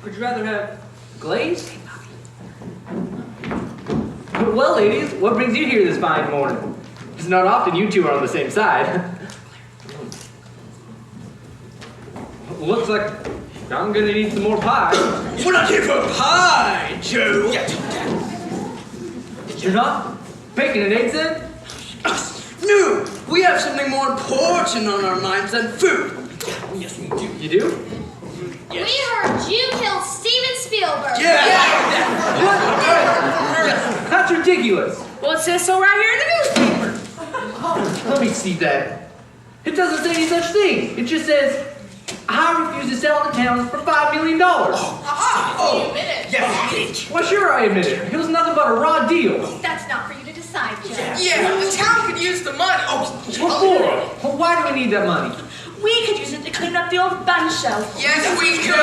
Speaker 1: Would you rather have glaze? Well, ladies, what brings you here this fine morning? It's not often you two are on the same side. Looks like I'm gonna need some more pie.
Speaker 4: We're not here for pie, Joe.
Speaker 1: You're not? Bacon and eggs then?
Speaker 4: No, we have something more important on our minds than food. Yes, we do.
Speaker 1: You do?
Speaker 2: We heard you killed Steven Spielberg.
Speaker 1: What? That's ridiculous.
Speaker 12: Well, it says so right here in the newspaper.
Speaker 1: Let me see that. It doesn't say any such thing. It just says, I refuse to sell the town for $5 million.
Speaker 11: You admit it.
Speaker 4: Yes.
Speaker 1: Well, sure I admit it. It was nothing but a raw deal.
Speaker 2: That's not for you to decide, Joe.
Speaker 11: Yeah, the town could use the money.
Speaker 1: What for? Well, why do we need that money?
Speaker 6: We could use it to clean up the old bun shelf.
Speaker 11: Yes, we could.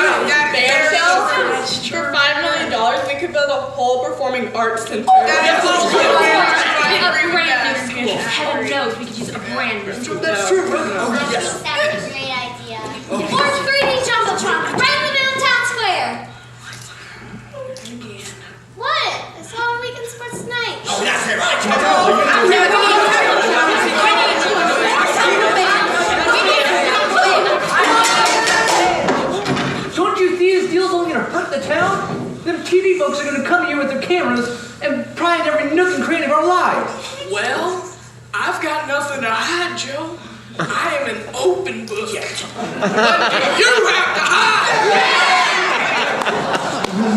Speaker 11: For $5 million, we could build a whole performing arts center.
Speaker 6: A brand new school. Heaven knows we could use a brand new school.
Speaker 4: That's true.
Speaker 2: That's a great idea. Or 3D Jumbotron, right in the middle of town square. What? It's all weekend sports tonight.
Speaker 9: Oh, that's it.
Speaker 1: Don't you see this deal's only gonna hurt the town? Them TV folks are gonna come here with their cameras and pry into every nook and cranny of our lives.
Speaker 13: Well, I've got nothing to hide, Joe. I am an open book. What do you have to hide?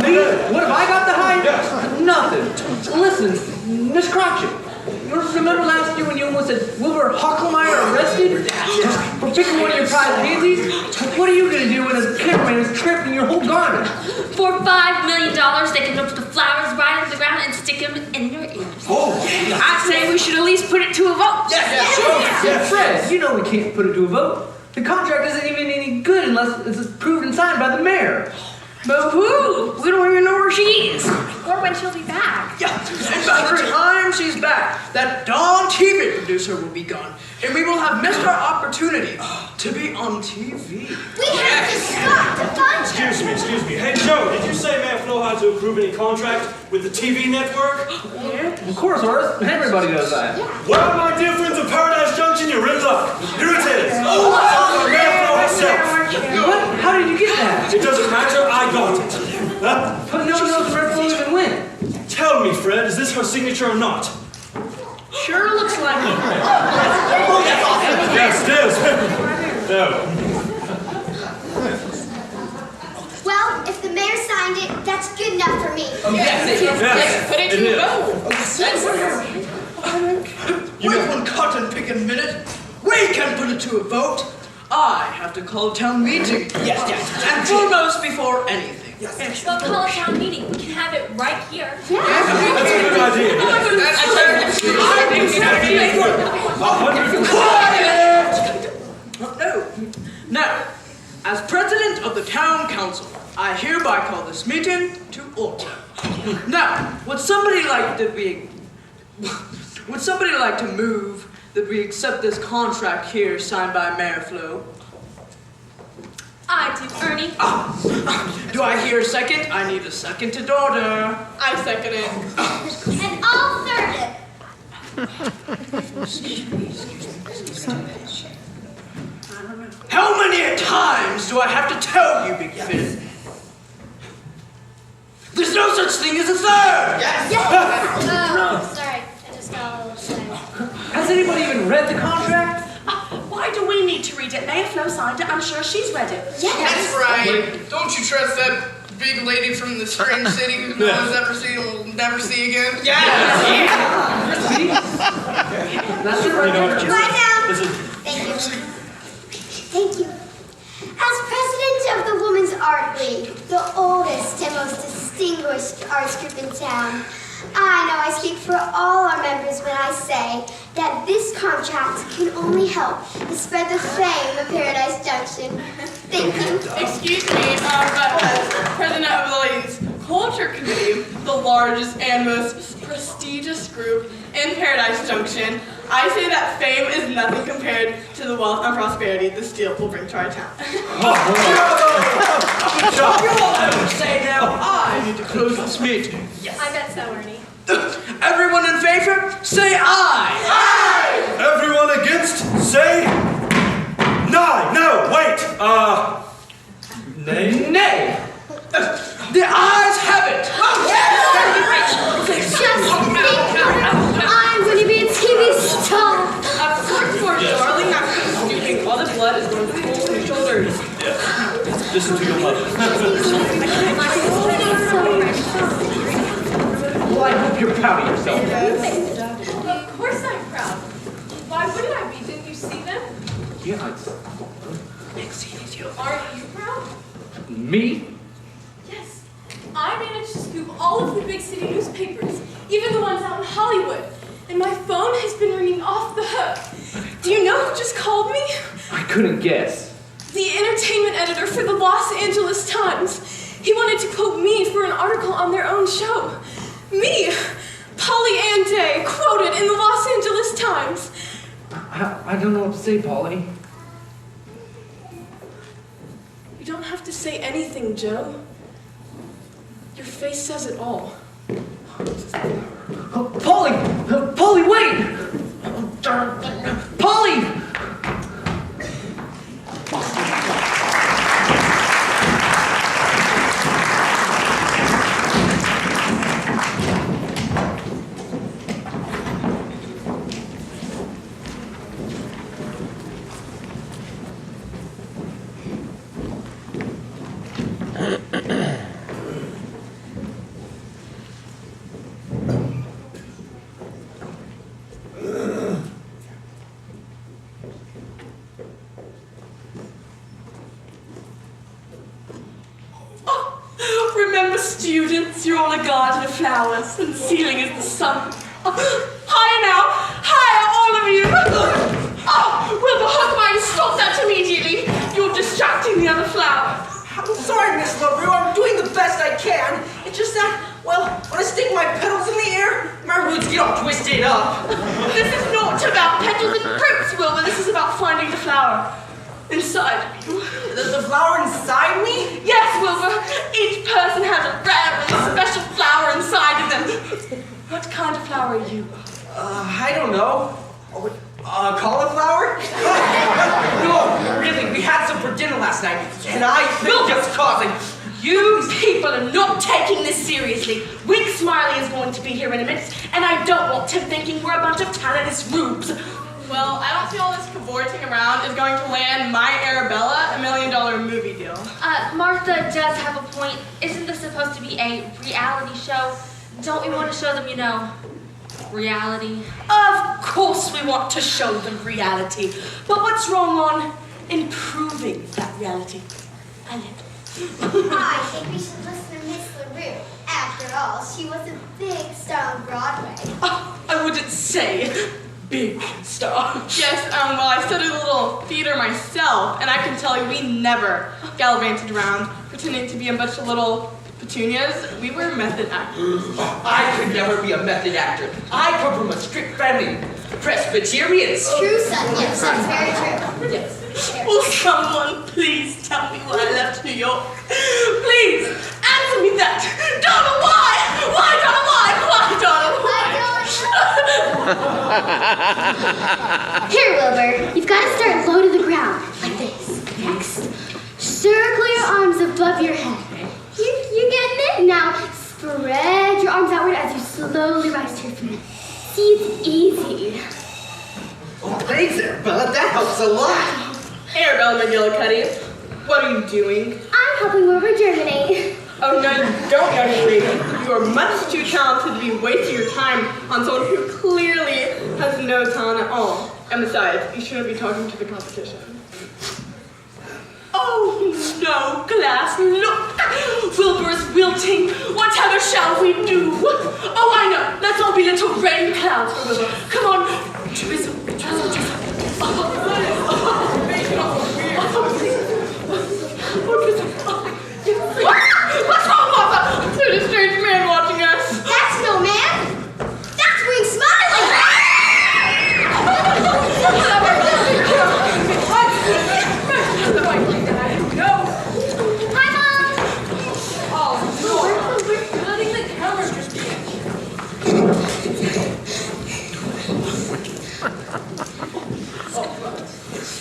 Speaker 1: Me? What have I got to hide? Nothing. Listen, Miss Cratchit, you remember last year when you almost had Wilbur Hocklemeyer arrested for picking one of your prize pansies? What are you going to do when a cameraman is trapping your whole garden?
Speaker 6: For $5 million, they can put the flowers right on the ground and stick them in your ears.
Speaker 12: I say we should at least put it to a vote.
Speaker 1: Yeah, Fred, you know we can't put it to a vote. The contract isn't even any good unless it's approved and signed by the mayor.
Speaker 12: But who? We don't even know where she is.
Speaker 6: Or when she'll be back.
Speaker 4: Yeah, and by the time she's back, that darn TV producer will be gone, and we will have missed our opportunity to be on TV.
Speaker 2: We have to start the contract.
Speaker 10: Excuse me. Hey, Joe, did you say Math know how to approve any contract with the TV network?
Speaker 1: Yeah, of course, Horace. Everybody does that.
Speaker 10: Well, my dear friends of Paradise Junction, you're in luck. Here it is. Oh, Math know herself.
Speaker 1: What? How did you get that?
Speaker 10: It doesn't matter, I got it.
Speaker 1: But no one knows Red will even win.
Speaker 10: Tell me, Fred, is this her signature or not?
Speaker 12: Sure looks like it.
Speaker 10: Yes, it is. No.
Speaker 2: Well, if the mayor signed it, that's good enough for me.
Speaker 10: Yes,
Speaker 12: Put it
Speaker 10: it
Speaker 12: to
Speaker 10: is.
Speaker 12: a vote.
Speaker 4: Wait one cotton picking minute. We can put it to a vote. I have to call a town meeting. Yes. And foremost before anything.
Speaker 6: Well, call a town meeting. We can have it right here.
Speaker 10: That's a good idea.
Speaker 4: No. Now, as president of the town council, I hereby call this meeting to order. Now, would somebody like to move that we accept this contract here signed by Mayor Flo?
Speaker 6: I do, Ernie.
Speaker 4: Do I hear a second? I need a second to order.
Speaker 5: I second it.
Speaker 2: And I'll third it.
Speaker 4: How many times do I have to tell you, Big Finn? There's no such thing as a third!
Speaker 2: Oh, sorry. I just got a little excited.
Speaker 1: Has anybody even read the contract?
Speaker 11: Why do we need to read it? Mayor Flo signed it. I'm sure she's read it.
Speaker 13: That's right. Don't you trust that big lady from the strange city who no one's ever seen and will never see again?
Speaker 1: That's it right there.
Speaker 2: Bye now.
Speaker 10: Listen,
Speaker 2: Thank you. Thank you. As president of the Women's Art League, the oldest and most distinguished arts group in town, I know I speak for all our members when I say that this contract can only help to spread the fame of Paradise Junction. Thank you.
Speaker 5: Excuse me, but as president of the Ladies Culture Committee, the largest and most prestigious group in Paradise Junction, I say that fame is nothing compared to the wealth and prosperity this deal will bring to our town.
Speaker 4: Good job. You all have to say now. I need to close this meeting.
Speaker 6: I bet so, Ernie.
Speaker 4: Everyone in favor, say aye.
Speaker 10: Aye! Everyone against, say nay. No, wait. Nay?
Speaker 4: Nay. The ayes have it.
Speaker 2: Just think, I'm going to be a TV star.
Speaker 5: Of course, darling, I'm stooping. All the blood is going to pool from your shoulders.
Speaker 10: Yeah. Listen to your mother.
Speaker 1: Well, I hope you're proud of yourself.
Speaker 5: Of course I'm proud. Why wouldn't I be? Didn't you see them?
Speaker 1: Yeah,
Speaker 5: Aren't you proud?
Speaker 1: me?
Speaker 5: Yes. I managed to scoop all of the big city newspapers, even the ones out in Hollywood. And my phone has been ringing off the hook. Do you know who just called me?
Speaker 1: I couldn't guess.
Speaker 5: The entertainment editor for the Los Angeles Times. He wanted to quote me for an article on their own show. Me, Polly Ann Day, quoted in the Los Angeles Times.
Speaker 1: I don't know what to say, Polly.
Speaker 5: You don't have to say anything, Joe. Your face says it all.
Speaker 1: Polly! Polly, wait! Polly!
Speaker 5: Remember, students, you're on a garden of flowers, and the ceiling is the sun. Higher now! Higher, all of you! Oh, Wilbur, how come I stop that immediately? You're distracting the other flower.
Speaker 8: I'm sorry, Miss LaRue. I'm doing the best I can. It's just that, well, when I stick my petals in the air, my roots get all twisted up.
Speaker 5: This is not about petals and fruits, Wilbur. This is about finding the flower inside you.
Speaker 8: The flower inside me?
Speaker 5: Yes, Wilbur.
Speaker 8: I don't know. Cauliflower? No, really, we had some for dinner last night, and I think it's causing...
Speaker 11: You people are not taking this seriously. Wink Smiley is going to be here in a minute, and I don't want him thinking we're a bunch of talentless rubes.
Speaker 5: Well, I don't see all this cavorting around is going to land my Arabella $1 million movie deal.
Speaker 6: Martha does have a point. Isn't this supposed to be a reality show? Don't we want to show them, reality?
Speaker 11: Of course we want to show them reality. But what's wrong on improving that reality?
Speaker 2: I think we should listen to Miss LaRue. After all, she was a big star on Broadway.
Speaker 11: Oh, I wouldn't say big star.
Speaker 5: Yes, well, I studied a little theater myself, and I can tell you we never gallivanted around pretending to be a bunch of little petunias. We were method actors.
Speaker 8: I could never be a method actor. I come from a strict family. Presbyterians.
Speaker 2: True, son. Yes, that's very true.
Speaker 11: Yes. Will someone please tell me why I left New York? Please, answer me that. Donna, why? Why, Donna, why? Why, Donna, why?
Speaker 2: Here, Wilbur, you've got to start low to the ground, like this. Next, circle your arms above your head. You're getting it? Now, spread your arms outward as you slowly rise to your feet. See, it's easy.
Speaker 8: Oh, thanks, Arabella. That helps a lot.
Speaker 5: Arabella McGillicuddy, what are you doing?
Speaker 2: I'm helping Wilbur germinate.
Speaker 5: Oh, no, you don't, young lady. You are much too talented to be wasting your time on someone who clearly has no talent at all. And besides, you shouldn't be talking to the competition.
Speaker 11: Oh, no, class, look! Wilbur's wilting. Whatever shall we do? Oh, I know. Let's all be little rain clouds for Wilbur. Come on. Drizzle, drizzle, drizzle. What's wrong, Martha? There's a strange man watching us.
Speaker 2: That's no man. That's Wink Smiley. Hi, Mom.
Speaker 8: Oh, no. I think the camera's just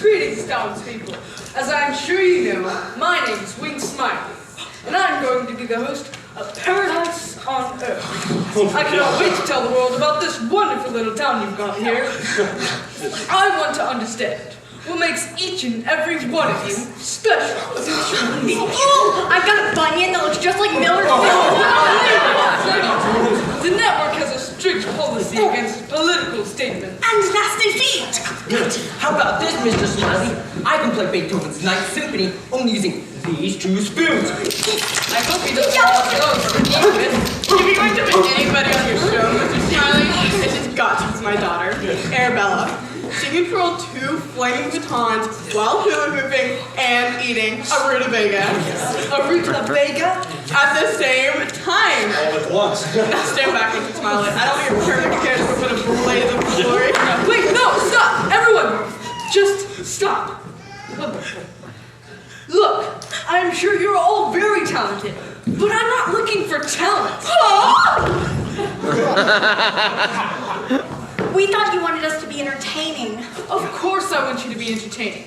Speaker 14: Greetings, townspeople. As I'm sure you know, my name is Wink Smiley, and I'm going to be the host of Paradise on Earth. I cannot wait to tell the world about this wonderful little town you've got here. I want to understand what makes each and every one of you special.
Speaker 11: Oh, I got a bunion that looks just like Miller's.
Speaker 14: The network has a strict policy against political statements.
Speaker 11: And nasty feet.
Speaker 8: How about this, Mr. Smiley? I can play Beethoven's Ninth Symphony only using these two spoons.
Speaker 14: I hope he doesn't want those.
Speaker 5: If you're going to pick anybody on your show, Mr. Smiley, it's just got to be my daughter, Arabella. She can twirl 2 flaming batons while hula hooping and eating a rutabaga.
Speaker 8: A rutabaga?
Speaker 5: At the same time.
Speaker 10: All at once.
Speaker 5: Stand back, Mr. Smiley. I don't think your perfect character would put a blaze of glory.
Speaker 14: Wait, no, stop! Everyone! Just stop. Look, I'm sure you're all very talented, but I'm not looking for talent.
Speaker 11: We thought you wanted us to be entertaining.
Speaker 14: Of course I want you to be entertaining.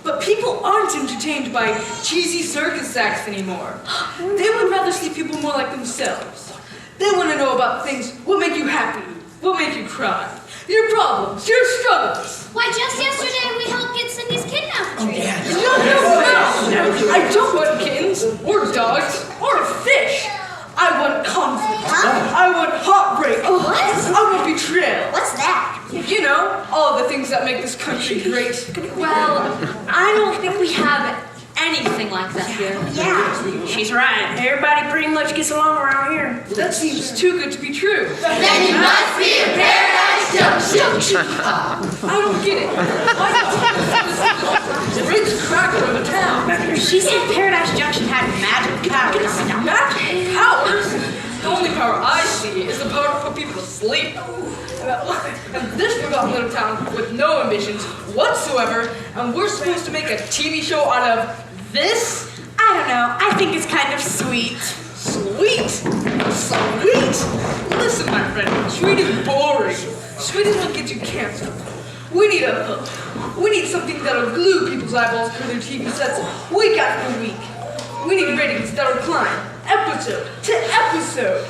Speaker 14: But people aren't entertained by cheesy circus acts anymore. They would rather see people more like themselves. They want to know about things, what make you happy, what make you cry, your problems, your struggles.
Speaker 2: Why, just yesterday we helped get Cindy's kidnapped.
Speaker 8: Oh, yeah.
Speaker 14: No. I don't want kittens, or dogs, or fish. I want conflict.
Speaker 2: Huh?
Speaker 14: I want heartbreak.
Speaker 2: What?
Speaker 14: I want betrayal.
Speaker 2: What's that?
Speaker 14: You know, all the things that make this country great.
Speaker 6: Well, I don't think we have anything like that here.
Speaker 2: Yeah.
Speaker 12: She's right. Everybody pretty much gets along around here.
Speaker 14: That seems too good to be true.
Speaker 2: Then you must be in Paradise Junction.
Speaker 14: I don't get it. Why not? Rich cracker of a town.
Speaker 12: She said Paradise Junction had magic powers.
Speaker 14: Magic powers? The only power I see is the power to put people to sleep. And this forgotten little town with no ambitions whatsoever, and we're supposed to make a TV show out of this?
Speaker 11: I don't know. I think it's kind of sweet.
Speaker 14: Sweet? Sweet! Listen, my friend, sweet is boring. Sweet is what gets you cancer. We need a hook. We need something that'll glue people's eyeballs to their TV sets week after week. We need ratings that'll climb episode to episode.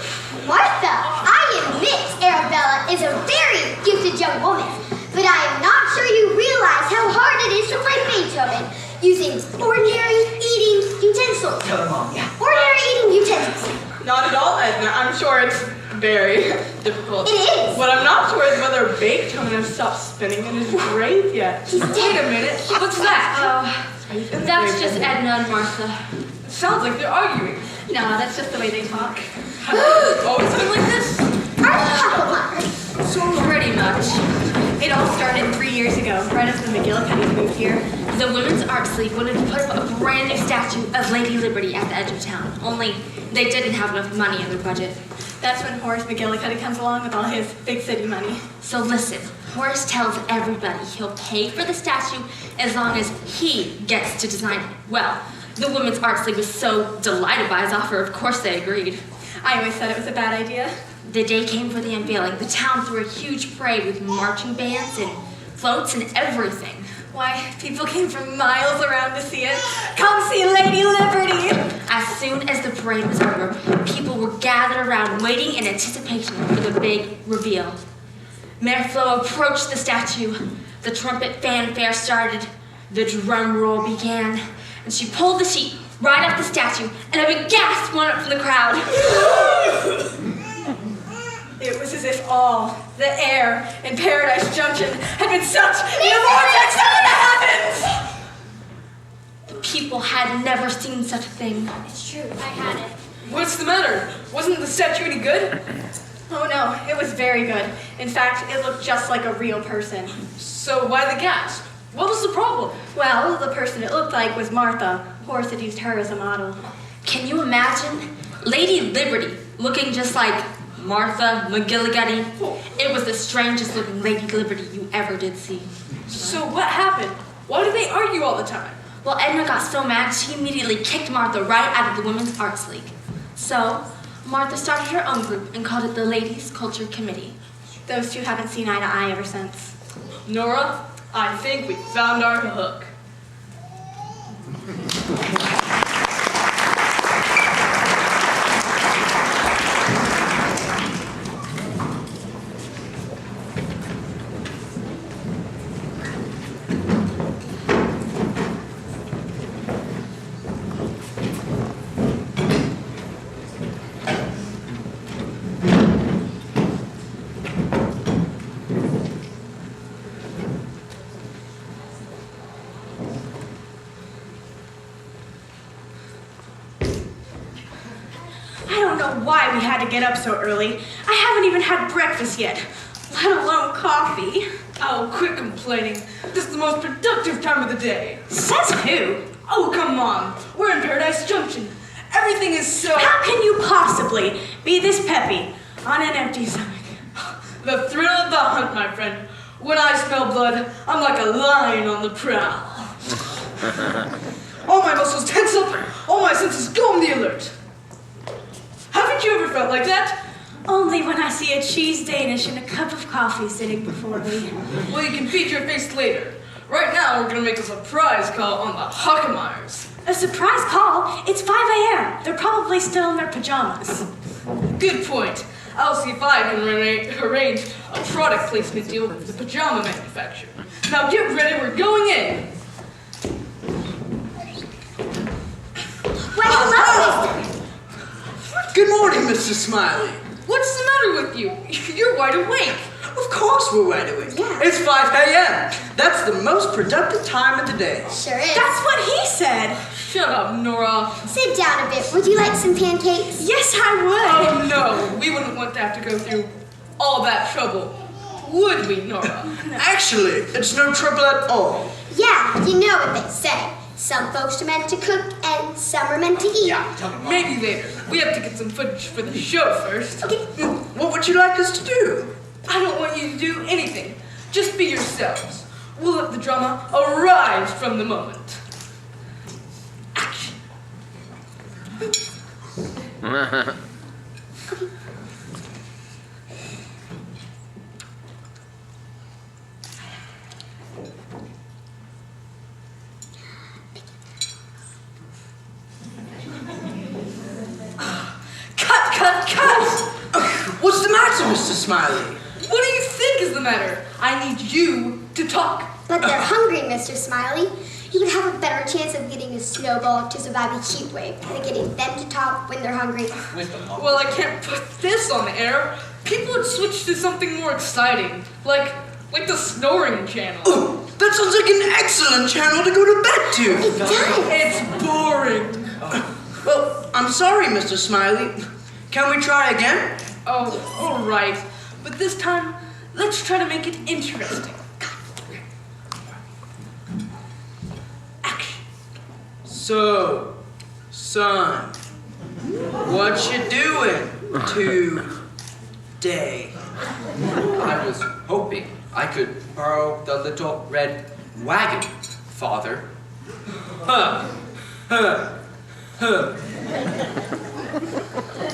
Speaker 2: Martha, I admit Arabella is a very gifted young woman, but I am not sure you realize how hard it is to play Beethoven using ordinary eating utensils.
Speaker 1: Tell her, Mom, yeah.
Speaker 2: Ordinary eating utensils.
Speaker 14: Not at all, Edna. I'm sure it's very difficult.
Speaker 2: It is.
Speaker 14: What I'm not sure is whether Beethoven has stopped spinning in his grave yet. Wait a minute. What's that?
Speaker 6: That's just Edna and Martha.
Speaker 14: Sounds like they're arguing.
Speaker 5: No, that's just the way they talk.
Speaker 14: Always been like this?
Speaker 6: So pretty much.
Speaker 5: It all started 3 years ago, right after the McGillicuddies moved here.
Speaker 6: The Women's Arts League wanted to put up a brand new statue of Lady Liberty at the edge of town. Only they didn't have enough money in their budget.
Speaker 5: That's when Horace McGillicuddy comes along with all his big city money.
Speaker 6: So listen, Horace tells everybody he'll pay for the statue as long as he gets to design it. Well, the Women's Arts League was so delighted by his offer, of course they agreed.
Speaker 5: I always said it was a bad idea.
Speaker 6: The day came for the unveiling. The town threw a huge parade with marching bands and floats and everything.
Speaker 5: Why, people came from miles around to see it. Come see Lady Liberty!
Speaker 6: As soon as the parade was over, people were gathered around waiting in anticipation for the big reveal. Mayor Flo approached the statue. The trumpet fanfare started. The drum roll began. And she pulled the sheet right off the statue, and a big gasp went up from the crowd.
Speaker 5: It was as if all the air in Paradise Junction had been sucked in the vortex of the heavens!
Speaker 6: The people had never seen such a thing.
Speaker 2: It's true, I had it.
Speaker 14: What's the matter? Wasn't the statue any good?
Speaker 5: Oh no, it was very good. In fact, it looked just like a real person.
Speaker 14: So why the gasp? What was the problem?
Speaker 5: Well, the person it looked like was Martha. Horace had used her as a model.
Speaker 6: Can you imagine Lady Liberty looking just like Martha McGillicuddy? It was the strangest looking Lady Liberty you ever did see.
Speaker 14: So what happened? Why did they argue all the time?
Speaker 6: Well, Edna got so mad, she immediately kicked Martha right out of the Women's Arts League. So, Martha started her own group and called it the Ladies' Culture Committee.
Speaker 5: Those two haven't seen eye to eye ever since.
Speaker 14: Nora, I think we found our hook.
Speaker 5: Why we had to get up so early. I haven't even had breakfast yet, let alone coffee.
Speaker 14: Oh, quit complaining. This is the most productive time of the day.
Speaker 5: Says who?
Speaker 14: Oh, come on. We're in Paradise Junction. Everything is so...
Speaker 5: How can you possibly be this peppy on an empty stomach?
Speaker 14: The thrill of the hunt, my friend. When I smell blood, I'm like a lion on the prowl. All my muscles tense up, all my senses go on the alert. Haven't you ever felt like that?
Speaker 5: Only when I see a cheese Danish and a cup of coffee sitting before me.
Speaker 14: Well, you can feed your face later. Right now, we're gonna make a surprise call on the Huckemeyers.
Speaker 5: A surprise call? It's 5 a.m. They're probably still in their pajamas.
Speaker 14: Good point. I'll see if I can arrange a product placement deal with the pajama manufacturer. Now get ready, we're going in.
Speaker 2: Why, hello, mister.
Speaker 4: Good morning, Mr. Smiley.
Speaker 14: What's the matter with you? You're wide awake.
Speaker 4: Of course we're wide awake.
Speaker 2: Yeah.
Speaker 4: It's 5 a.m. That's the most productive time of the day.
Speaker 2: Sure is.
Speaker 5: That's what he said.
Speaker 14: Shut up, Nora.
Speaker 2: Sit down a bit. Would you like some pancakes?
Speaker 5: Yes, I would.
Speaker 14: Oh, no. We wouldn't want to have to go through all that trouble. Would we, Nora?
Speaker 4: Actually, it's no trouble at all.
Speaker 2: Yeah, you know what they say. Some folks are meant to cook and some are meant to eat.
Speaker 4: Yeah,
Speaker 14: maybe later. We have to get some footage for the show first.
Speaker 2: Okay.
Speaker 4: What would you like us to do?
Speaker 14: I don't want you to do anything. Just be yourselves. We'll let the drama arise from the moment. Action.
Speaker 4: What's the matter, Mr. Smiley?
Speaker 14: What do you think is the matter? I need you to talk.
Speaker 2: But they're hungry, Mr. Smiley. You would have a better chance of getting a snowball to survive a heat wave than getting them to talk when they're hungry.
Speaker 14: Well, I can't put this on the air. People would switch to something more exciting, like the snoring channel.
Speaker 4: Oh, that sounds like an excellent channel to go to bed to.
Speaker 2: It does.
Speaker 14: It's boring.
Speaker 4: Well, I'm sorry, Mr. Smiley. Can we try again?
Speaker 14: Oh, all right. But this time, let's try to make it interesting. Action.
Speaker 4: So, son, what you doing today?
Speaker 1: I was hoping I could borrow the little red wagon, Father.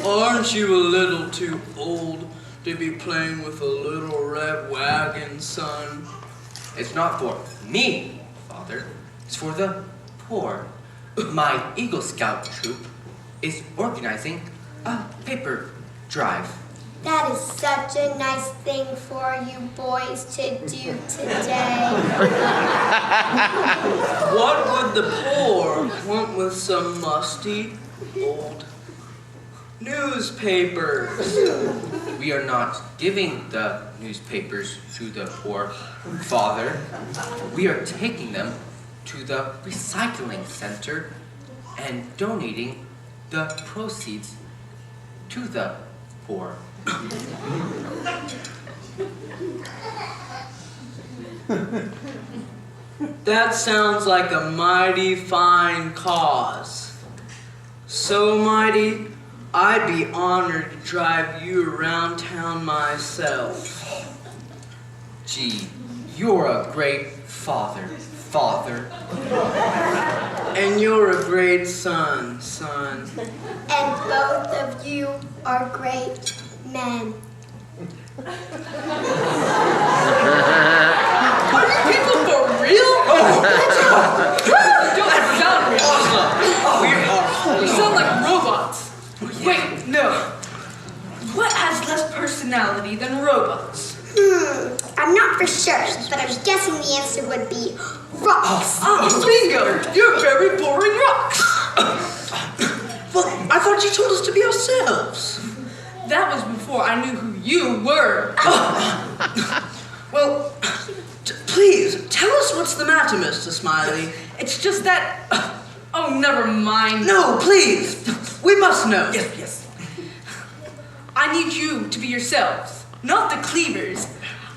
Speaker 4: Aren't you a little too old to be playing with a little red wagon, son?
Speaker 1: It's not for me, Father. It's for the poor. My Eagle Scout troop is organizing a paper drive.
Speaker 2: That is such a nice thing for you boys to do today.
Speaker 4: What would the poor want with some musty old newspapers?
Speaker 1: We are not giving the newspapers to the poor, Father. We are taking them to the recycling center and donating the proceeds to the poor.
Speaker 4: That sounds like a mighty fine cause. So mighty, I'd be honored to drive you around town myself.
Speaker 1: Gee, you're a great father, Father.
Speaker 4: And you're a great son, son.
Speaker 2: And both of you are great men.
Speaker 14: Are you people for real? Don't sound real. You sound like robots. Wait, no. What has less personality than robots?
Speaker 2: I'm not for sure, but I'm guessing the answer would be rocks.
Speaker 14: Bingo! You're very boring rocks.
Speaker 4: Well, I thought you told us to be ourselves.
Speaker 14: That was before I knew who you were.
Speaker 4: Well, please, tell us what's the matter, Mr. Smiley.
Speaker 14: It's just that... Oh, never mind.
Speaker 4: No, please. We must know.
Speaker 14: Yes. I need you to be yourselves, not the cleavers.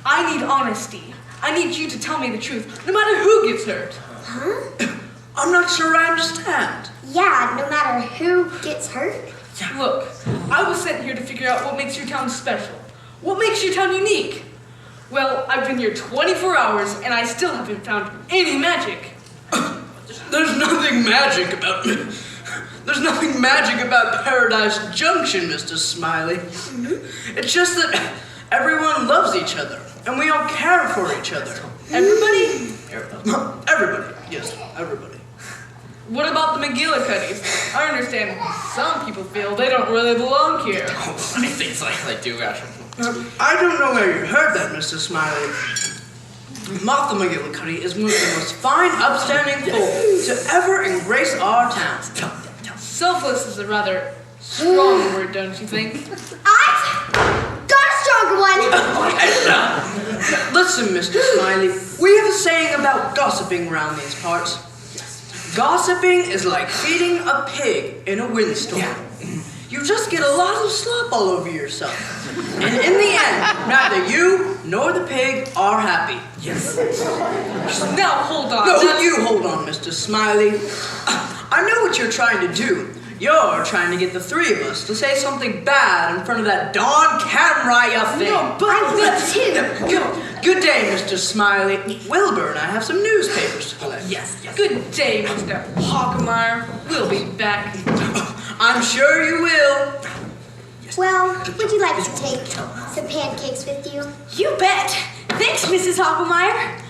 Speaker 14: I need honesty. I need you to tell me the truth, no matter who gets hurt.
Speaker 2: Huh?
Speaker 4: I'm not sure I understand.
Speaker 2: Yeah, no matter who gets hurt.
Speaker 14: Look, I was sent here to figure out what makes your town special. What makes your town unique? Well, I've been here 24 hours and I still haven't found any magic.
Speaker 4: There's nothing magic about Paradise Junction, Mr. Smiley. It's just that everyone loves each other and we all care for each other.
Speaker 14: Everybody?
Speaker 4: Everybody. Yes, everybody.
Speaker 14: What about the McGillicuddies? I understand some people feel they don't really belong here.
Speaker 1: Funny things like they do, actually.
Speaker 4: I don't know where you heard that, Mr. Smiley. Martha McGillicuddy is one of the most fine, upstanding folk to ever embrace our town.
Speaker 14: Selfless is a rather strong word, don't you think?
Speaker 2: I've got a stronger one.
Speaker 4: Listen, Mr. Smiley, we have a saying about gossiping around these parts. Gossiping is like feeding a pig in a windstorm. You just get a lot of slop all over yourself. And in the end, neither you nor the pig are happy.
Speaker 1: Yes.
Speaker 14: Now hold on.
Speaker 4: No, you hold on, Mr. Smiley. I know what you're trying to do. You're trying to get the three of us to say something bad in front of that darn camera you think.
Speaker 14: No, but
Speaker 2: I would too.
Speaker 4: Good day, Mr. Smiley. Wilbur and I have some newspapers to collect.
Speaker 1: Yes.
Speaker 14: Good day, Mr. Hockemeyer. We'll be back.
Speaker 4: I'm sure you will.
Speaker 2: Well, would you like to take some pancakes with you?
Speaker 11: You bet. Thanks, Mrs. Hoppelmeyer.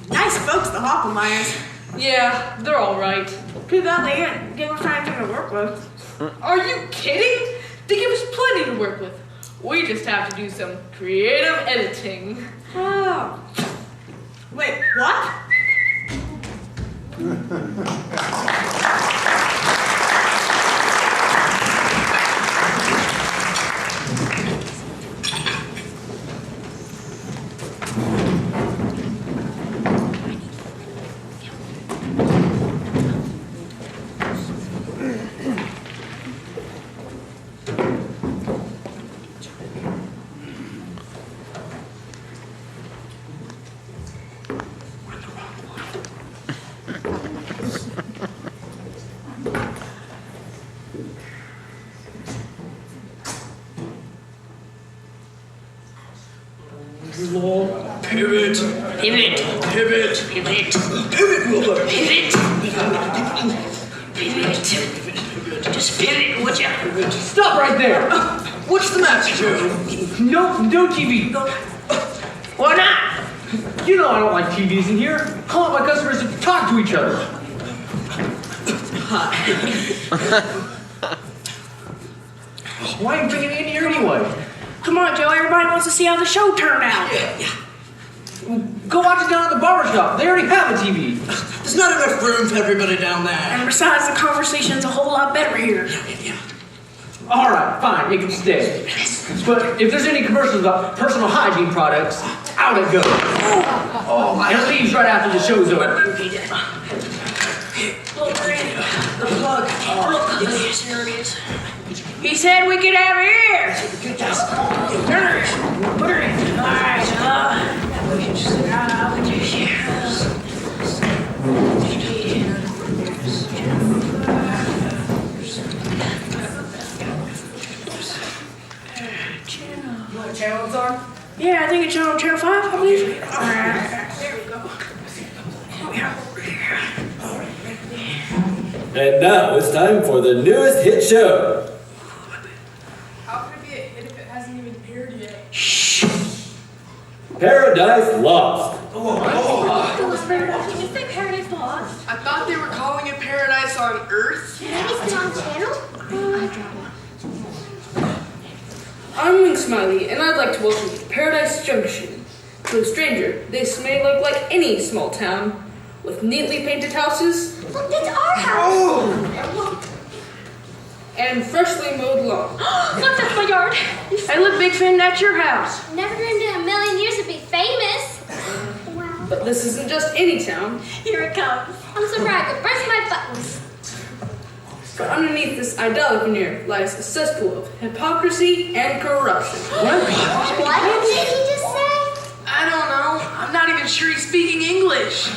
Speaker 11: Nice folks, the Hoppelmeyers.
Speaker 14: Yeah, they're all right.
Speaker 11: Too bad they didn't give us anything to work with.
Speaker 14: Are you kidding? They give us plenty to work with. We just have to do some creative editing.
Speaker 11: Oh. Wait, what?
Speaker 8: Pivot.
Speaker 12: Pivot.
Speaker 8: Pivot.
Speaker 12: Pivot.
Speaker 8: Pivot, Wilbur.
Speaker 12: Pivot. Pivot. Just pivot, would ya?
Speaker 1: Stop right there!
Speaker 8: What's the matter, Joe?
Speaker 1: No TV.
Speaker 12: Why not?
Speaker 1: You know I don't like TVs in here. I want my customers to talk to each other. Why are you bringing me in here anyway?
Speaker 12: Come on, Joe. Everybody wants to see how the show turned out.
Speaker 1: Go watch it down at the barber shop. They already have a TV.
Speaker 8: There's not enough room for everybody down there.
Speaker 12: And besides, the conversation's a whole lot better here.
Speaker 1: All right, fine. It can stay. But if there's any commercials about personal hygiene products, out it goes. Oh, and it leaves right after the show's over.
Speaker 12: The plug. Oh, yes, there it is. He said we could have it here. Put her in. All right.
Speaker 11: What channels are?
Speaker 12: Yeah, I think it's on channel 5, I believe. All right. There we go.
Speaker 15: And now it's time for the newest hit show.
Speaker 14: How could it be a hit if it hasn't even aired yet?
Speaker 15: Paradise Lost.
Speaker 5: Did you say Paradise Lost?
Speaker 14: I thought they were calling it Paradise on Earth.
Speaker 2: Maybe it's on channel?
Speaker 14: I'm Wing Smiley, and I'd like to welcome you to Paradise Junction. To a stranger, this may look like any small town, with neatly painted houses.
Speaker 2: Look, that's our house.
Speaker 14: And freshly mowed lawn.
Speaker 5: Look, that's my yard.
Speaker 12: Hey, look, Big Fin, that's your house.
Speaker 2: Never dreamed in a million years to be famous. Wow.
Speaker 14: But this isn't just any town.
Speaker 5: Here it comes.
Speaker 2: I'm so proud. It burst my buttons.
Speaker 14: But underneath this idyllic veneer lies a cesspool of hypocrisy and corruption.
Speaker 2: What did he just say?
Speaker 11: I don't know. I'm not even sure he's speaking English.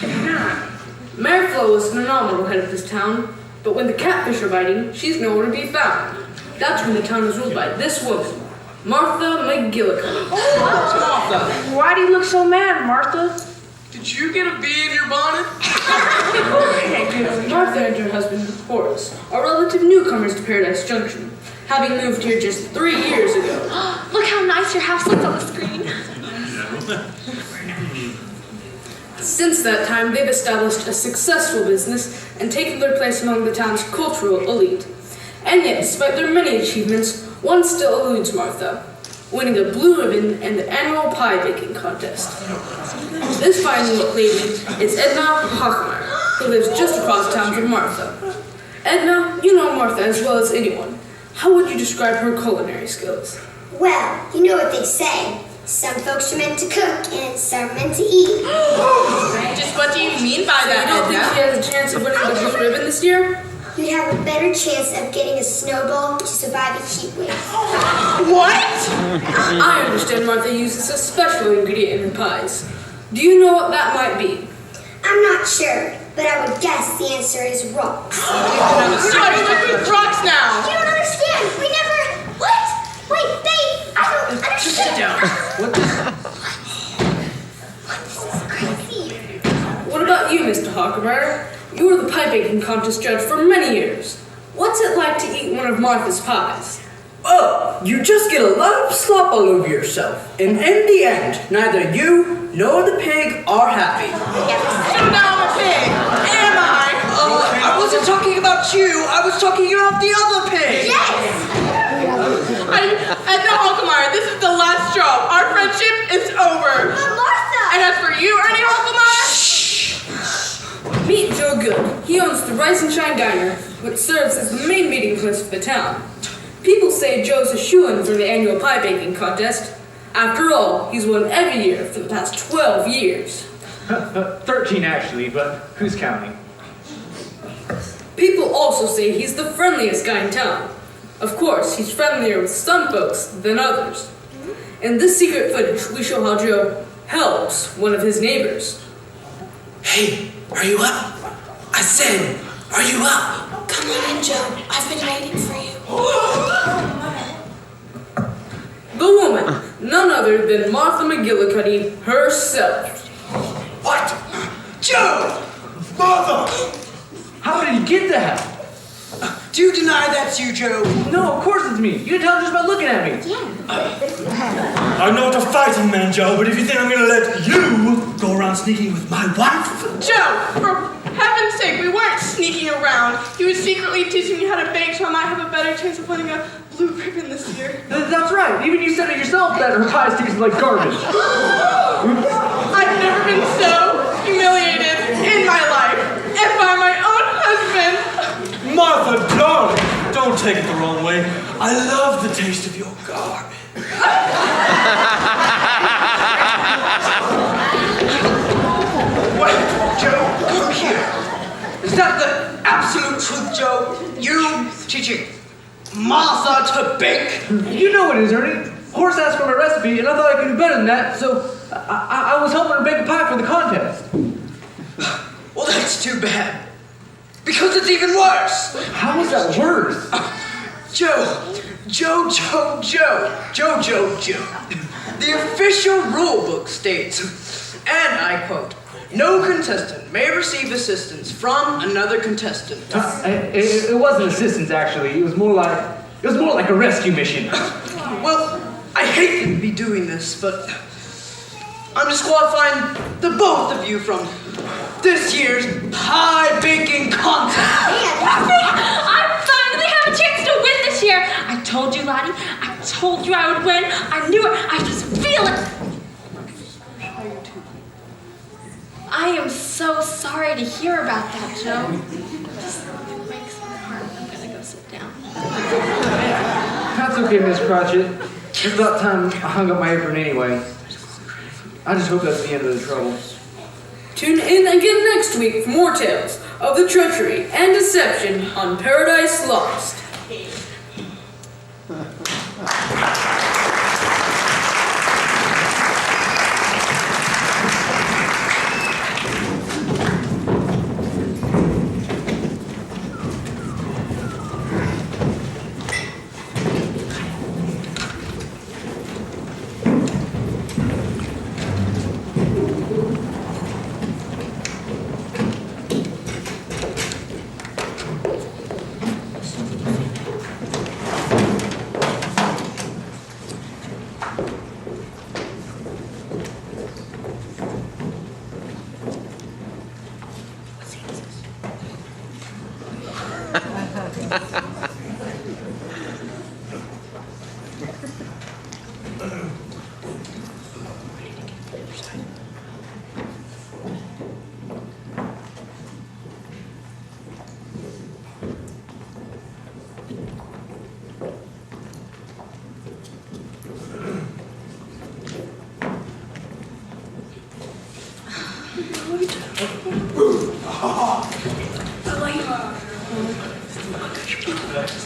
Speaker 14: Mayor Flo is the nominal head of this town, but when the catfish are biting, she's nowhere to be found. That's when the town is ruled by this woman, Martha McGillicuddy.
Speaker 11: Martha.
Speaker 12: Why do you look so mad, Martha?
Speaker 11: Did you get a bee in your bonnet?
Speaker 14: Martha and her husband, Horace, are relative newcomers to Paradise Junction, having moved here just 3 years ago.
Speaker 5: Look how nice your house looks on the screen.
Speaker 14: Since that time, they've established a successful business and taken their place among the town's cultural elite. And yet, despite their many achievements, one still eludes Martha, winning a blue ribbon in the annual pie baking contest. This fine lady is Edna Hochmeyer, who lives just across town from Martha. Edna, you know Martha as well as anyone. How would you describe her culinary skills?
Speaker 2: Well, you know what they say. Some folks are meant to cook and some are meant to eat.
Speaker 11: Just what do you mean by
Speaker 14: You don't think she has a chance of winning the blue ribbon this year?
Speaker 2: You'd have a better chance of getting a snowball to survive a heat wave.
Speaker 11: What?
Speaker 14: I understand Martha uses a special ingredient in her pies. Do you know what that might be?
Speaker 2: I'm not sure, but I would guess the answer is rocks.
Speaker 11: Rocks now.
Speaker 2: You don't understand. We never... What? Wait, I don't understand.
Speaker 14: What about you, Mr. Hockenberger? You were the pie baking contest judge for many years. What's it like to eat one of Martha's pies?
Speaker 4: Oh, you just get a lot of slop all over yourself. And in the end, neither you nor the pig are happy.
Speaker 11: So now I'm a pig, am I?
Speaker 4: I wasn't talking about you. I was talking about the other pig.
Speaker 11: And now, Hulkamar, this is the last straw. Our friendship is over.
Speaker 2: But Martha!
Speaker 11: And as for you, Ernie Hulkamar,
Speaker 14: Meet Joe Good. He owns the Rise and Shine Diner, which serves as the main meeting place for the town. People say Joe's a shoo-in for the annual pie baking contest. After all, he's won every year for the past 12 years.
Speaker 1: 13 actually, but who's counting?
Speaker 14: People also say he's the friendliest guy in town. Of course, he's friendlier with some folks than others. In this secret footage, we show how Joe helps one of his neighbors.
Speaker 13: Hey, are you up? I said, are you up?
Speaker 5: Come on in, Joe. I've been waiting for you.
Speaker 14: The woman, none other than Martha McGillicuddy herself.
Speaker 13: What? Joe! Martha!
Speaker 1: How did he get that?
Speaker 13: Do you deny that's you, Joe?
Speaker 1: No, of course it's me. You can tell just by looking at me.
Speaker 10: I'm not a fighting man, Joe, but if you think I'm gonna let you go around sneaking with my wife...
Speaker 11: Joe, for heaven's sake, we weren't sneaking around. He was secretly teaching me how to bake so I might have a better chance of winning a blue ribbon this year.
Speaker 1: That's right. Even you said it yourself that her pie tastes like garbage.
Speaker 11: I've never been so humiliated in my life. And by my own husband.
Speaker 10: Martha, darling, don't take it the wrong way. I love the taste of your garbage.
Speaker 13: Wait, Joe, look here. Is that the absolute truth, Joe? You teaching Martha to bake?
Speaker 1: You know what it is, Ernie. Horace asked for my recipe, and I thought I could do better than that, so I was helping her bake a pie for the contest.
Speaker 13: Well, that's too bad. Because it's even worse.
Speaker 1: How is that worse?
Speaker 13: Joe. The official rule book states, and I quote, no contestant may receive assistance from another contestant.
Speaker 1: It wasn't assistance, actually. It was more like a rescue mission.
Speaker 13: Well, I hate to be doing this, but I'm disqualifying the both of you from this year's pie baking contest.
Speaker 6: I finally have a chance to win this year. I told you, Lottie. I told you I would win. I knew it. I just feel it. I am so sorry to hear about that, Joe. Just breaks my heart. I'm gonna go sit down.
Speaker 1: That's okay, Miss Cratchit. It's about time I hung up my apron anyway. I just hope that's the end of the trouble.
Speaker 14: Tune in again next week for more tales of the treachery and deception on Paradise Lost.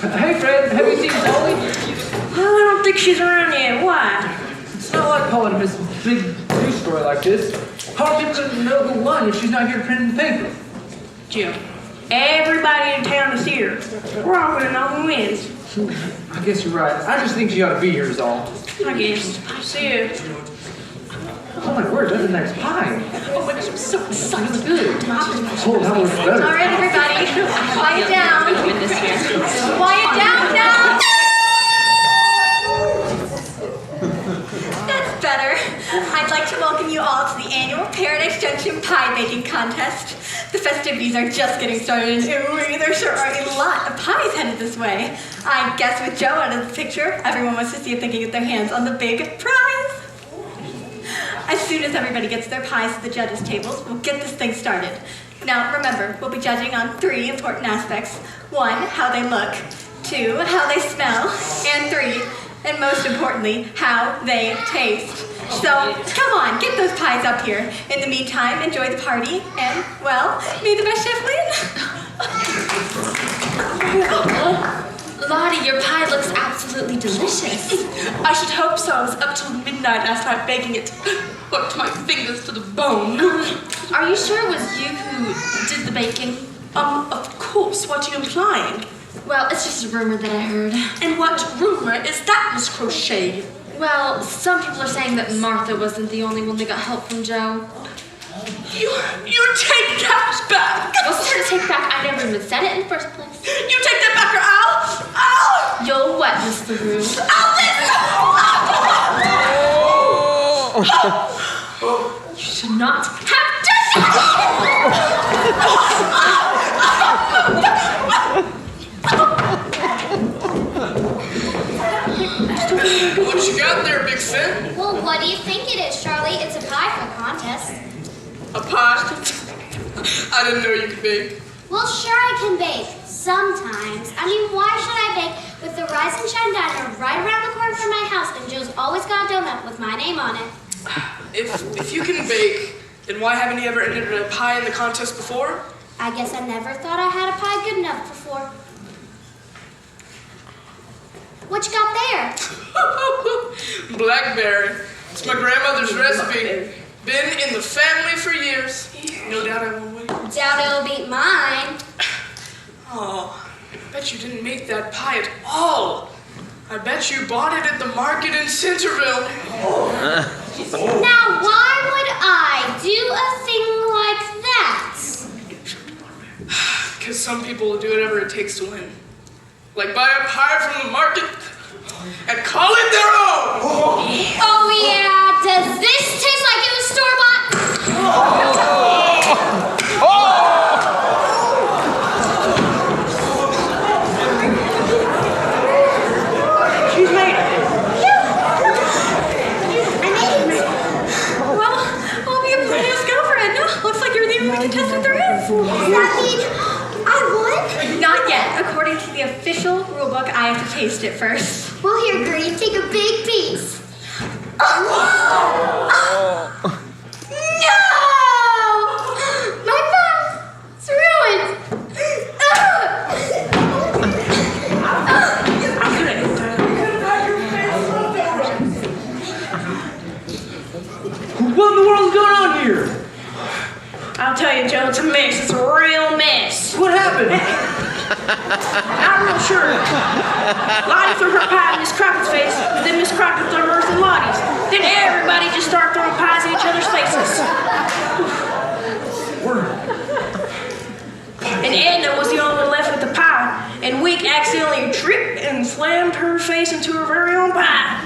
Speaker 1: Hey, Fred, have you seen Polly?
Speaker 12: Well, I don't think she's around yet. Why?
Speaker 1: It's not like Polly to miss a big news story like this. How are people going to know who won if she's not here to print in the paper?
Speaker 12: Jim, everybody in town is here. We're all going to know who wins.
Speaker 1: I guess you're right. I just think she ought to be here is all.
Speaker 12: I guess. See you.
Speaker 1: Oh my word, that's a nice pie.
Speaker 12: Oh, I'm so excited.
Speaker 1: It's good. Oh, that was better.
Speaker 6: All right, everybody. Quiet down. Quiet down now.
Speaker 16: Junction pie baking contest. The festivities are just getting started, and there sure are a lot of pies headed this way. I guess with Joe out of the picture, everyone wants to see if they can get their hands on the big prize. As soon as everybody gets their pies to the judges' tables, we'll get this thing started. Now, remember, we'll be judging on 3 important aspects. 1, how they look. 2, how they smell. And 3, and most importantly, how they taste. So, come on, get those pies up here. In the meantime, enjoy the party, and, well, may the best chef win.
Speaker 6: Lottie, your pie looks absolutely delicious.
Speaker 11: I should hope so. I was up till midnight last night baking it. Worked my fingers to the bone.
Speaker 6: Are you sure it was you who did the baking?
Speaker 11: Of course. What are you implying?
Speaker 6: Well, it's just a rumor that I heard.
Speaker 11: And what rumor is that, Miss Crochet?
Speaker 6: Well, some people are saying that Martha wasn't the only one that got help from Joe.
Speaker 11: You take that back!
Speaker 6: What's there to take back? I never even said it in the first place.
Speaker 11: You take that back or I'll...
Speaker 6: You'll what, Miss LaRue? You should not have done that!
Speaker 14: What you got there, Big Sin?
Speaker 2: Well, what do you think it is, Charlie? It's a pie for the contest.
Speaker 14: A pie? I didn't know you could bake.
Speaker 2: Well, sure I can bake. Sometimes. I mean, why should I bake with the Rise and Shine Diner right around the corner from my house and Joe's always got a donut with my name on it?
Speaker 14: If you can bake, then why haven't you ever entered a pie in the contest before?
Speaker 2: I guess I never thought I had a pie good enough before. What you got there?
Speaker 14: Blackberry. It's my grandmother's recipe. Been in the family for years. No doubt I will win.
Speaker 2: Doubt it'll beat mine.
Speaker 14: Oh, I bet you didn't make that pie at all. I bet you bought it at the market in Centerville.
Speaker 2: Now, why would I do a thing like that?
Speaker 14: Because some people will do whatever it takes to win. Like buy a pie from the market and call it their own.
Speaker 2: Oh yeah, does this taste like it was store-bought?
Speaker 11: She's made it.
Speaker 2: I made it.
Speaker 16: Well, I'll be a Plato's girlfriend. Looks like you're the only contestant there is.
Speaker 2: Does that mean I won?
Speaker 16: Not yet. According to the official rulebook, I have to taste it first.
Speaker 2: Well, here, Green, take a big piece. No! My pie's ruined.
Speaker 1: What in the world's going on here?
Speaker 12: I'll tell you, Joe, it's a mess. It's a real mess.
Speaker 1: What happened?
Speaker 12: Not real sure. Lottie threw her pie in Miss Crockett's face, and then Miss Crockett threw hers in Lottie's. Then everybody just started throwing pies in each other's faces. And Edna was the only one left with the pie, and Week accidentally tripped and slammed her face into her very own pie.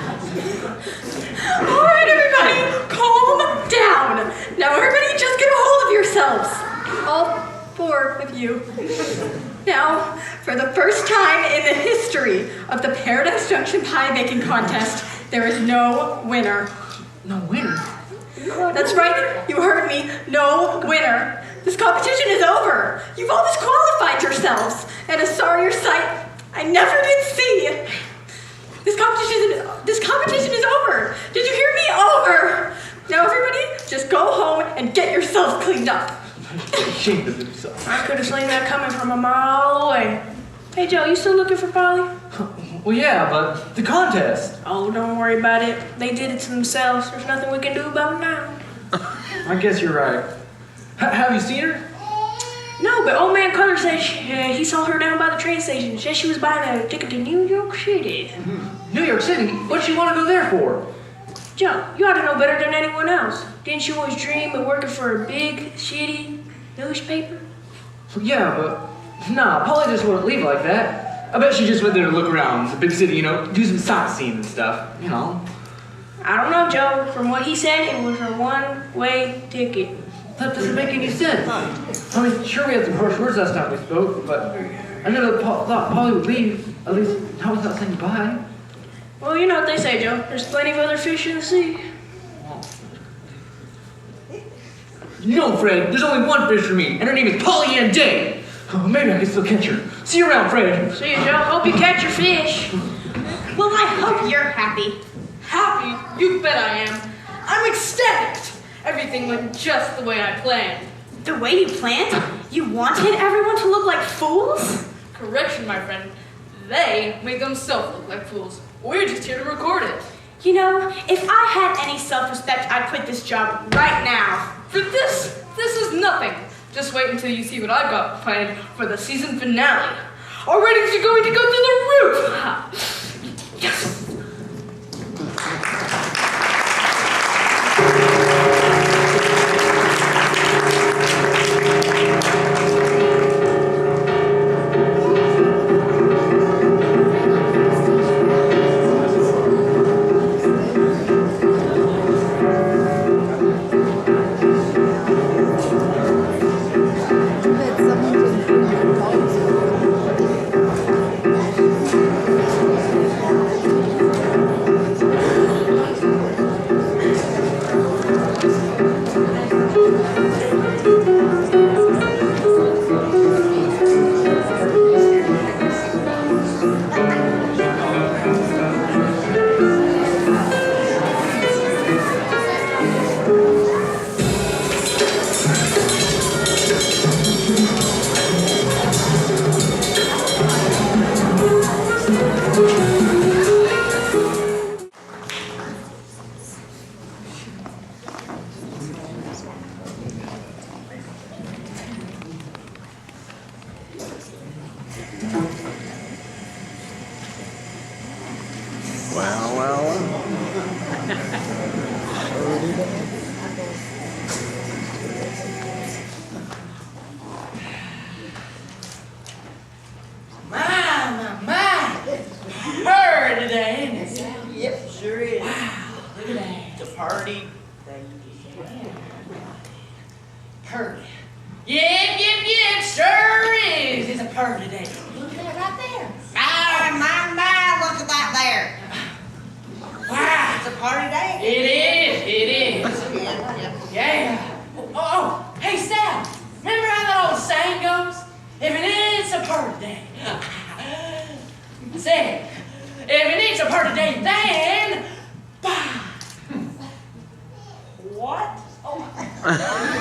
Speaker 16: All right, everybody, calm down. Now, everybody, just get a hold of yourselves. All 4 of you. Now, for the first time in the history of the Paradise Junction Pie Baking Contest, there is no winner.
Speaker 1: No winner?
Speaker 16: That's right, you heard me, no winner. This competition is over. You've all disqualified yourselves, and a sorrier sight I never did see. This competition is over. Did you hear me? Over. Now, everybody, just go home and get yourselves cleaned up.
Speaker 1: Ashamed of himself.
Speaker 12: I could have seen that coming from a mile away. Hey, Joe, you still looking for Polly?
Speaker 1: Well, yeah, but the contest.
Speaker 12: Oh, don't worry about it. They did it to themselves. There's nothing we can do about it now.
Speaker 1: I guess you're right. Have you seen her?
Speaker 12: No, but old man Cutter said he saw her down by the train station. Said she was buying a ticket to New York City.
Speaker 1: New York City? What'd she want to go there for?
Speaker 12: Joe, you ought to know better than anyone else. Didn't you always dream of working for a big, shitty newspaper?
Speaker 1: Yeah, but nah, Polly just wouldn't leave like that. I bet she just went there to look around. It's a big city, you know, do some sightseeing and stuff, you know.
Speaker 12: I don't know, Joe. From what he said, it was a one-way ticket.
Speaker 1: That doesn't make any sense. I mean, sure we had some harsh words last time we spoke, but I never thought Polly would leave. At least not without saying goodbye.
Speaker 12: Well, you know what they say, Joe. There's plenty of other fish in the sea.
Speaker 1: No, Fred, there's only one fish for me, and her name is Polly Ann Day. Oh, maybe I can still catch her. See you around, Fred.
Speaker 12: See you, Joe. Hope you catch your fish.
Speaker 16: Well, I hope you're happy.
Speaker 14: Happy? You bet I am. I'm ecstatic. Everything went just the way I planned.
Speaker 16: The way you planned? You wanted everyone to look like fools?
Speaker 14: Correction, my friend. They made themselves look like fools. We're just here to record it.
Speaker 16: You know, if I had any self-respect, I'd quit this job right now.
Speaker 14: For this is nothing. Just wait until you see what I've got planned for the season finale. Our ratings are going to go through the roof. Yes.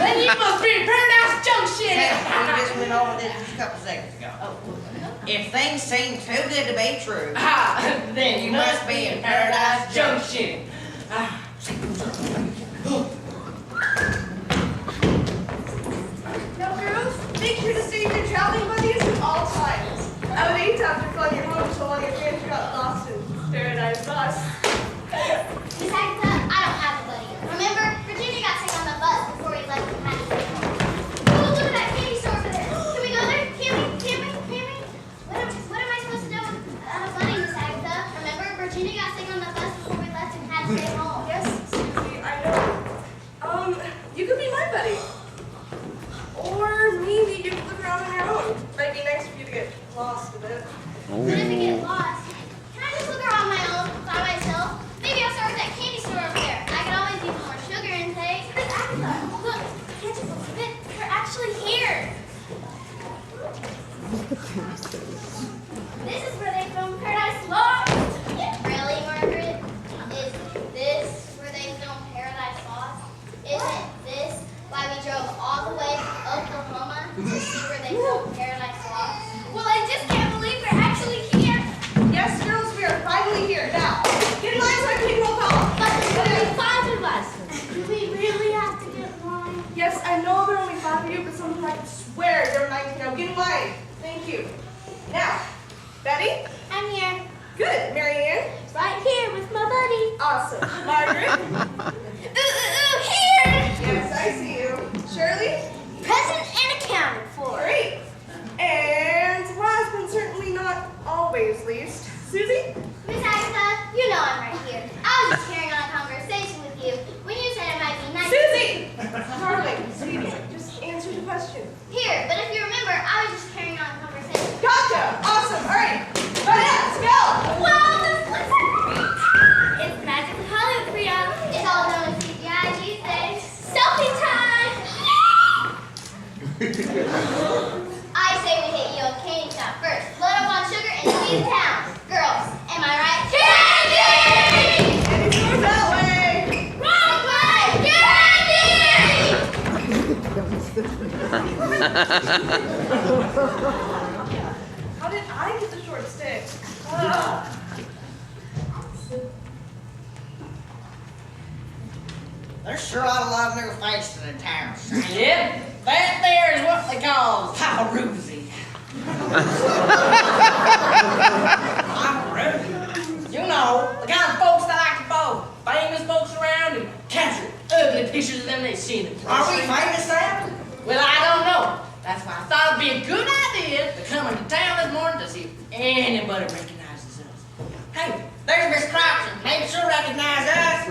Speaker 9: Then you must be in Paradise Junction! We just went over this just a couple seconds ago. If things seem too good to be true,
Speaker 8: then
Speaker 9: you must be in Paradise Junction.
Speaker 5: Now, girls, make sure to save your traveling buddies at all times. I would hate to have to call you home so long your friends got lost in Paradise Bus.
Speaker 2: Miss Agatha, I don't have a buddy. Remember, Virginia got sick on the bus before we left the house. Oh, look at that candy store over there. Can we go there? Can we? What am I supposed to do with a buddy, Miss Agatha? Remember, Virginia got sick on the bus before we left and had to stay home.
Speaker 5: Yes, Susie, I know. You could be my buddy. Or maybe you could look around on your own. Might be nice for you to get lost a bit.
Speaker 2: But if we get lost, can I just look around my own by myself? Maybe I'll start with that candy store over there. I can always use more sugar intake. Miss Agatha, look, I can't just believe it. They're actually here. This is where they filmed Paradise Lost. Really, Margaret? Is this where they filmed Paradise Lost? Isn't this why we drove all the way to Oklahoma to see where they filmed Paradise Lost? Well, I just can't believe we're actually here.
Speaker 5: Yes, girls, we are finally here. Now, get in line so I can roll call.
Speaker 2: But there's only 5 of us. Do we really have to get in line?
Speaker 5: Yes, I know there are only 5 of you, but sometimes I can swear there are 19. Now, get in line. Thank you. Now, Betty?
Speaker 2: I'm here.
Speaker 5: Good. Marianne?
Speaker 2: Right here with my buddy.
Speaker 5: Awesome. Margaret?
Speaker 2: Here!
Speaker 5: Yes, I see you. Shirley?
Speaker 2: Present and accounted for.
Speaker 5: Great. And last but certainly not always least, Susie?
Speaker 2: Miss Agatha, you know I'm right here. I was just carrying on a conversation with you when you said it might be nice.
Speaker 5: Susie! Darling, sweetie.
Speaker 12: How did I get the short stick?
Speaker 9: There's sure a lot of new faces in town.
Speaker 8: Yep, that there is what they call paparazzi. You know, the kind of folks that like to follow famous folks around and capture ugly pictures of them they've seen in
Speaker 9: Are we famous, Sam?
Speaker 8: Well, I don't know. That's why I thought it'd be a good idea to come into town this morning to see if anybody recognizes us.
Speaker 9: Hey, there's Miss Crouch. Maybe she'll recognize us.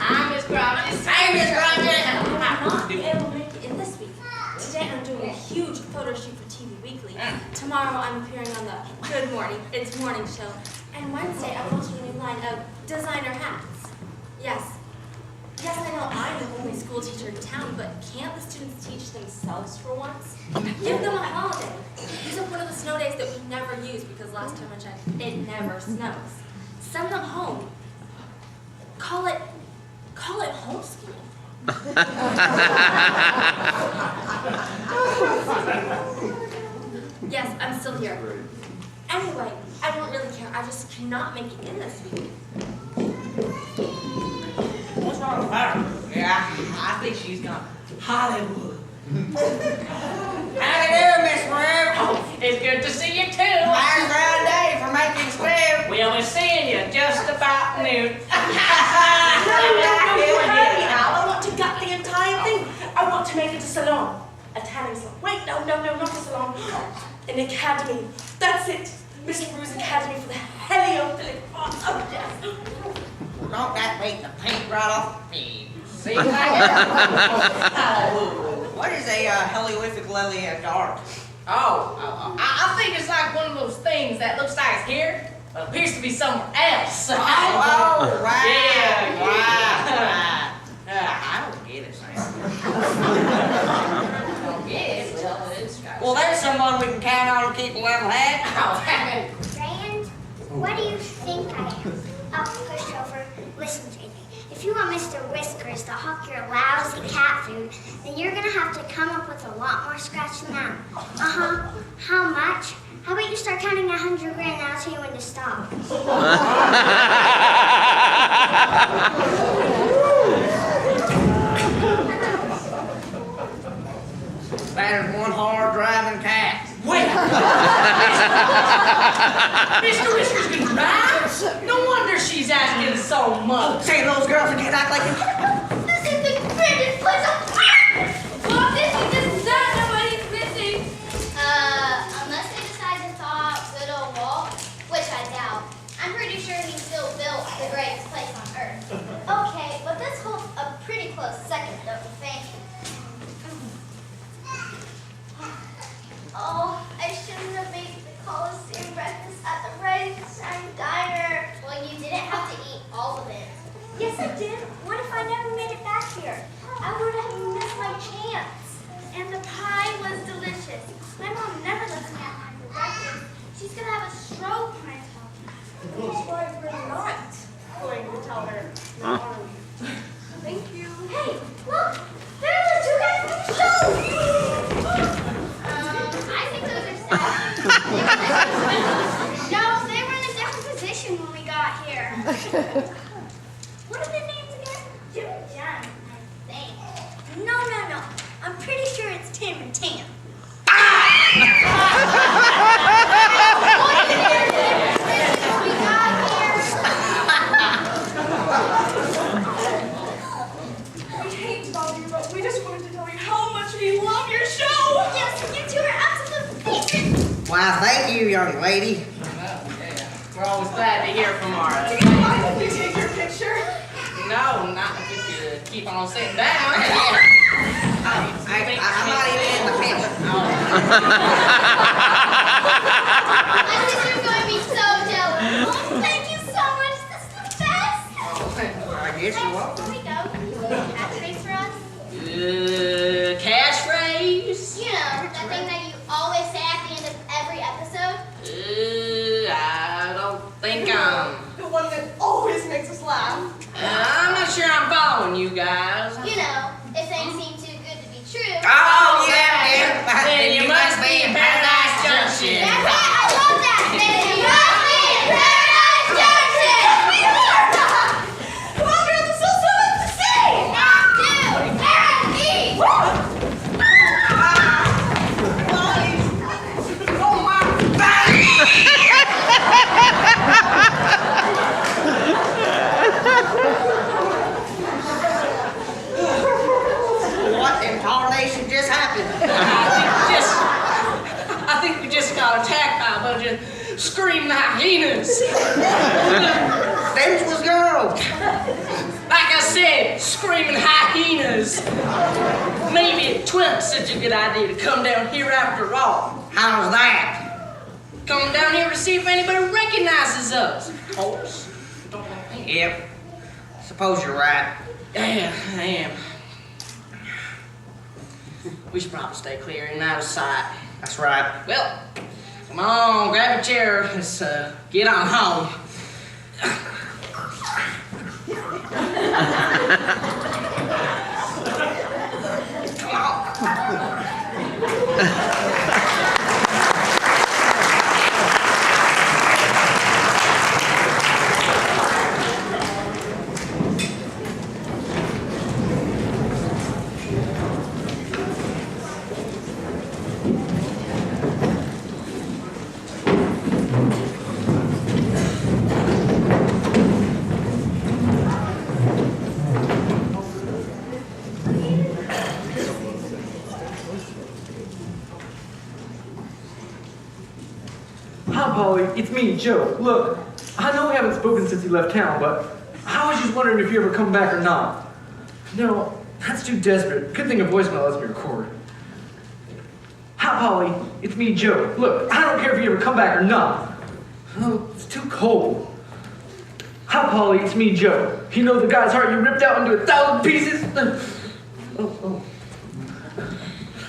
Speaker 8: I'm Miss Crouch.
Speaker 9: Hey, Miss Crouch.
Speaker 6: I'm not able to make it in this week. Today I'm doing a huge photo shoot for TV Weekly. Tomorrow I'm appearing on the Good Morning, It's Morning show. And Wednesday I'm launching a new line of designer hats. Yes, I know I'm the only school teacher in town, but can't the students teach themselves for once? Give them a holiday. Use up one of the snow days that we never use because last time I checked, it never snows. Send them home. Call it homeschool. Yes, I'm still here. Anyway, I don't really care. I just cannot make it in this week.
Speaker 8: What's wrong with her?
Speaker 9: Yeah, I think she's gone Hollywood.
Speaker 8: How do you do, Miss Rue? Oh, it's good to see you too.
Speaker 9: Fine brown day for making squib.
Speaker 8: We'll be seeing you just about noon.
Speaker 11: No, I want to gut the entire thing. I want to make it a salon. A tanning salon. Wait, no, not a salon. An academy. That's it. Miss Rue's Academy for the heliophilic arts. Oh, yes.
Speaker 9: Don't that make the paint right off me?
Speaker 8: See what I
Speaker 9: What is a heliophilic art?
Speaker 8: I think it's like one of those things that looks like it's here, but appears to be somewhere else.
Speaker 9: Right.
Speaker 8: Yeah.
Speaker 9: Right. I don't get it, Sam. Well, there's someone we can count on to keep a level head.
Speaker 2: Rand, what do you think I am? Oh, pushover, listen to me. If you want Mr. Whiskers to hawk your lousy cat food, then you're gonna have to come up with a lot more scratch than that. How much? How about you start counting 100 grand and I'll tell you when to stop.
Speaker 9: That is one hard driving cat.
Speaker 8: Wait! Mr. Whiskers can drive? No wonder she's asking so much.
Speaker 9: Say those girls that can't act like you.
Speaker 2: This is the greatest place on earth!
Speaker 6: Well, this is that nobody's missing.
Speaker 2: Unless they decide to thaw out good old Walt, which I doubt. I'm pretty sure he still built the greatest place on earth. Okay, but this holds a pretty close second, don't you think? Oh, I shouldn't have made the Coliseum breakfast at the Ragtime Diner. Well, you didn't have to eat all of it. Yes, I did. What if I never made it back here? I would have missed my chance. And the pie was delicious. My mom never lets me have time for breakfast. She's going to have a stroke when I tell her.
Speaker 12: That's why we're not going to tell her. Now, are we? Thank you.
Speaker 2: Hey, look! There are the two guys from the show! I think those are staff. No, they were in a different position when we got here. What are their names again? Jim and John, I think. No. I'm pretty sure it's Tim and Tam.
Speaker 12: We hate to bother you, but we just wanted to tell you how much we love your show!
Speaker 2: Yes, you two are absolute favorites.
Speaker 9: Why, thank you, young lady.
Speaker 8: We're always glad to hear from our...
Speaker 12: Do you mind if we take your picture?
Speaker 8: No, not if you keep on sitting down.
Speaker 9: I'm not even in the picture.
Speaker 2: My sister's going to be so jealous. Oh, thank you so much. This is the best.
Speaker 9: I guess you're welcome.
Speaker 2: Here we go. Catchphrase for us?
Speaker 8: Catchphrase?
Speaker 2: You know, that thing that you always say at the end of every episode.
Speaker 8: I don't think
Speaker 12: The one that always makes us laugh.
Speaker 8: I'm not sure I'm following you guys.
Speaker 2: You know, if things seem too good to be true.
Speaker 9: Oh, yeah.
Speaker 8: screaming hyenas. Maybe it wasn't such a good idea to come down here after all.
Speaker 9: How's that?
Speaker 8: Come down here to see if anybody recognizes us. Of course.
Speaker 9: Yep. Suppose you're right.
Speaker 8: Yeah, I am. We should probably stay clear and out of sight.
Speaker 9: That's right.
Speaker 8: Well, come on, grab a chair. Let's get on home. Come on.
Speaker 1: Hi, Polly. It's me, Joe. Look, I know we haven't spoken since you left town, but I was just wondering if you ever come back or not. No, that's too desperate. Good thing a voicemail lets me record. Hi, Polly. It's me, Joe. Look, I don't care if you ever come back or not. Oh, it's too cold. Hi, Polly. It's me, Joe. You know the guy's heart you ripped out into 1,000 pieces? Oh.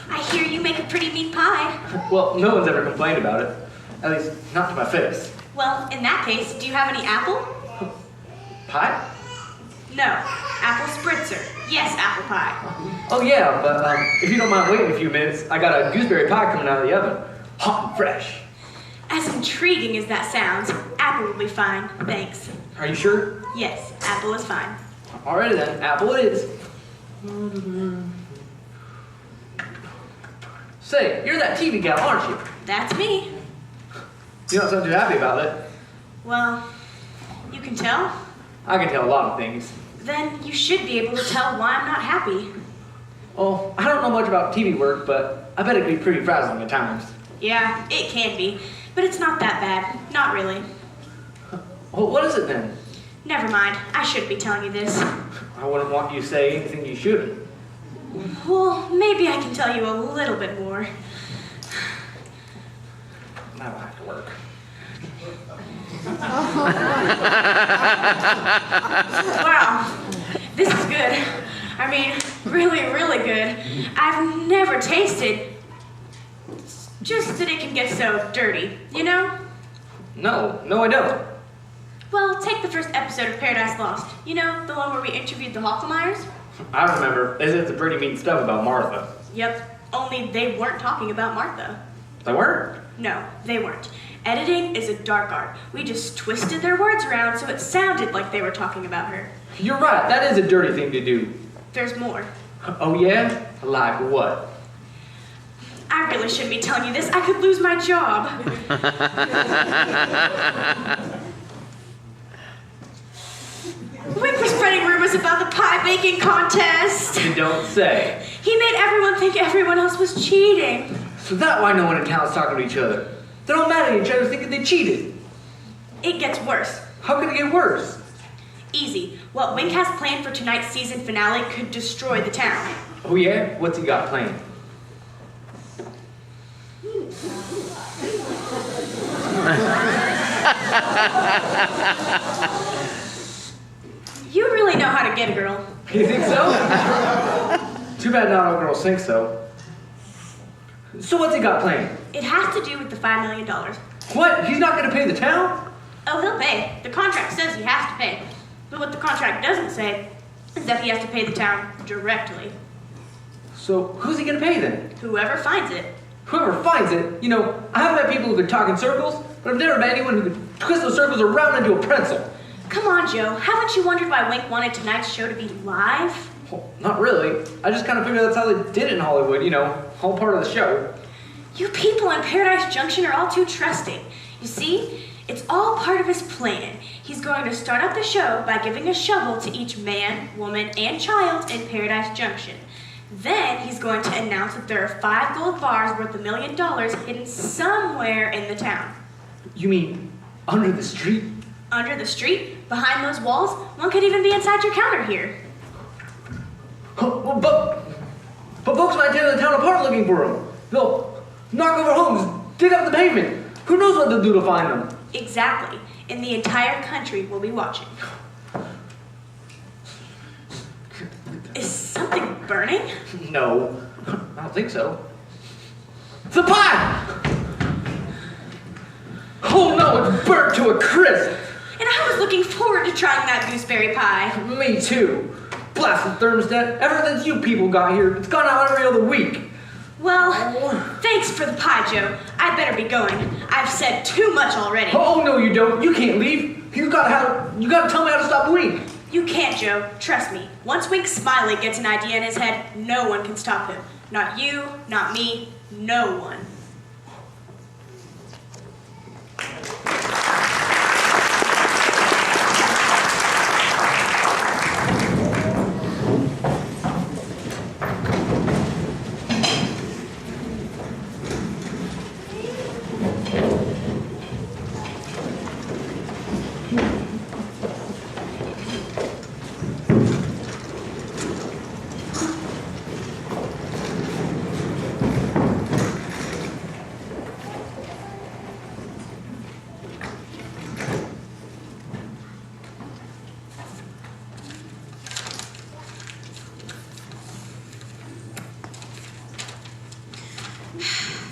Speaker 16: I hear you make a pretty mean pie.
Speaker 1: Well, no one's ever complained about it. At least, not to my face.
Speaker 16: Well, in that case, do you have any apple?
Speaker 1: Pie?
Speaker 16: No, apple spritzer. Yes, apple pie.
Speaker 1: Oh yeah, but if you don't mind waiting a few minutes, I got a gooseberry pie coming out of the oven. Hot and fresh.
Speaker 16: As intriguing as that sounds, apple will be fine, thanks.
Speaker 1: Are you sure?
Speaker 16: Yes, apple is fine.
Speaker 1: Alrighty then, apple it is. Say, you're that TV gal, aren't you?
Speaker 16: That's me.
Speaker 1: You don't sound too happy about it.
Speaker 16: Well, you can tell.
Speaker 1: I can tell a lot of things.
Speaker 16: Then you should be able to tell why I'm not happy.
Speaker 1: Oh, I don't know much about TV work, but I bet it can be pretty frazzling at times.
Speaker 16: Yeah, it can be, but it's not that bad. Not really.
Speaker 1: Well, what is it then?
Speaker 16: Never mind. I shouldn't be telling you this.
Speaker 1: I wouldn't want you to say anything you shouldn't.
Speaker 16: Well, maybe I can tell you a little bit more.
Speaker 1: That'll have to work.
Speaker 16: Wow, this is good. I mean, really, really good. I've never tasted. It's just that it can get so dirty, you know?
Speaker 1: No, I don't.
Speaker 16: Well, take the first episode of Paradise Lost. You know, the one where we interviewed the Hockelmeyers?
Speaker 1: I remember. They said it's a pretty mean stuff about Martha.
Speaker 16: Yep, only they weren't talking about Martha.
Speaker 1: They weren't?
Speaker 16: No, they weren't. Editing is a dark art. We just twisted their words around so it sounded like they were talking about her.
Speaker 1: You're right, that is a dirty thing to do.
Speaker 16: There's more.
Speaker 1: Oh yeah? Like what?
Speaker 16: I really shouldn't be telling you this. I could lose my job. Wink was spreading rumors about the pie baking contest.
Speaker 1: You don't say.
Speaker 16: He made everyone think everyone else was cheating.
Speaker 1: So that's why no one in town's talking to each other. They're all mad at each other thinking they cheated.
Speaker 16: It gets worse.
Speaker 1: How could it get worse?
Speaker 16: Easy. What Wink has planned for tonight's season finale could destroy the town.
Speaker 1: Oh yeah? What's he got planned?
Speaker 16: You really know how to get a girl.
Speaker 1: You think so? Too bad not all girls think so. So what's he got planned?
Speaker 16: It has to do with the $5 million.
Speaker 1: What? He's not going to pay the town?
Speaker 16: Oh, he'll pay. The contract says he has to pay. But what the contract doesn't say is that he has to pay the town directly.
Speaker 1: So who's he going to pay then?
Speaker 16: Whoever finds it.
Speaker 1: Whoever finds it? You know, I haven't met people who could talk in circles, but I've never met anyone who could twist those circles around into a pretzel.
Speaker 16: Come on, Joe. Haven't you wondered why Wink wanted tonight's show to be live?
Speaker 1: Well, not really. I just kind of figured that's how they did it in Hollywood, you know, all part of the show.
Speaker 16: You people in Paradise Junction are all too trusting. You see, it's all part of his plan. He's going to start out the show by giving a shovel to each man, woman, and child in Paradise Junction. Then he's going to announce that there are 5 gold bars worth $1 million hidden somewhere in the town.
Speaker 1: You mean under the street?
Speaker 16: Under the street? Behind those walls? One could even be inside your counter here.
Speaker 1: But folks might tear the town apart looking for them. They'll knock over homes, dig up the pavement. Who knows what they'll do to find them?
Speaker 12: Exactly. And the entire country will be watching. Is something burning?
Speaker 1: No, I don't think so. The pie! Oh no, it's burnt to a crisp.
Speaker 12: And I was looking forward to trying that gooseberry pie.
Speaker 1: Me too. Blasted thermostat. Ever since you people got here, it's gone out every other week.
Speaker 12: Well, thanks for the pie, Joe. I better be going. I've said too much already.
Speaker 1: Oh no, you don't. You can't leave. You gotta tell me how to stop Wink.
Speaker 12: You can't, Joe. Trust me. Once Wink Smiley gets an idea in his head, no one can stop him. Not you, not me, no one.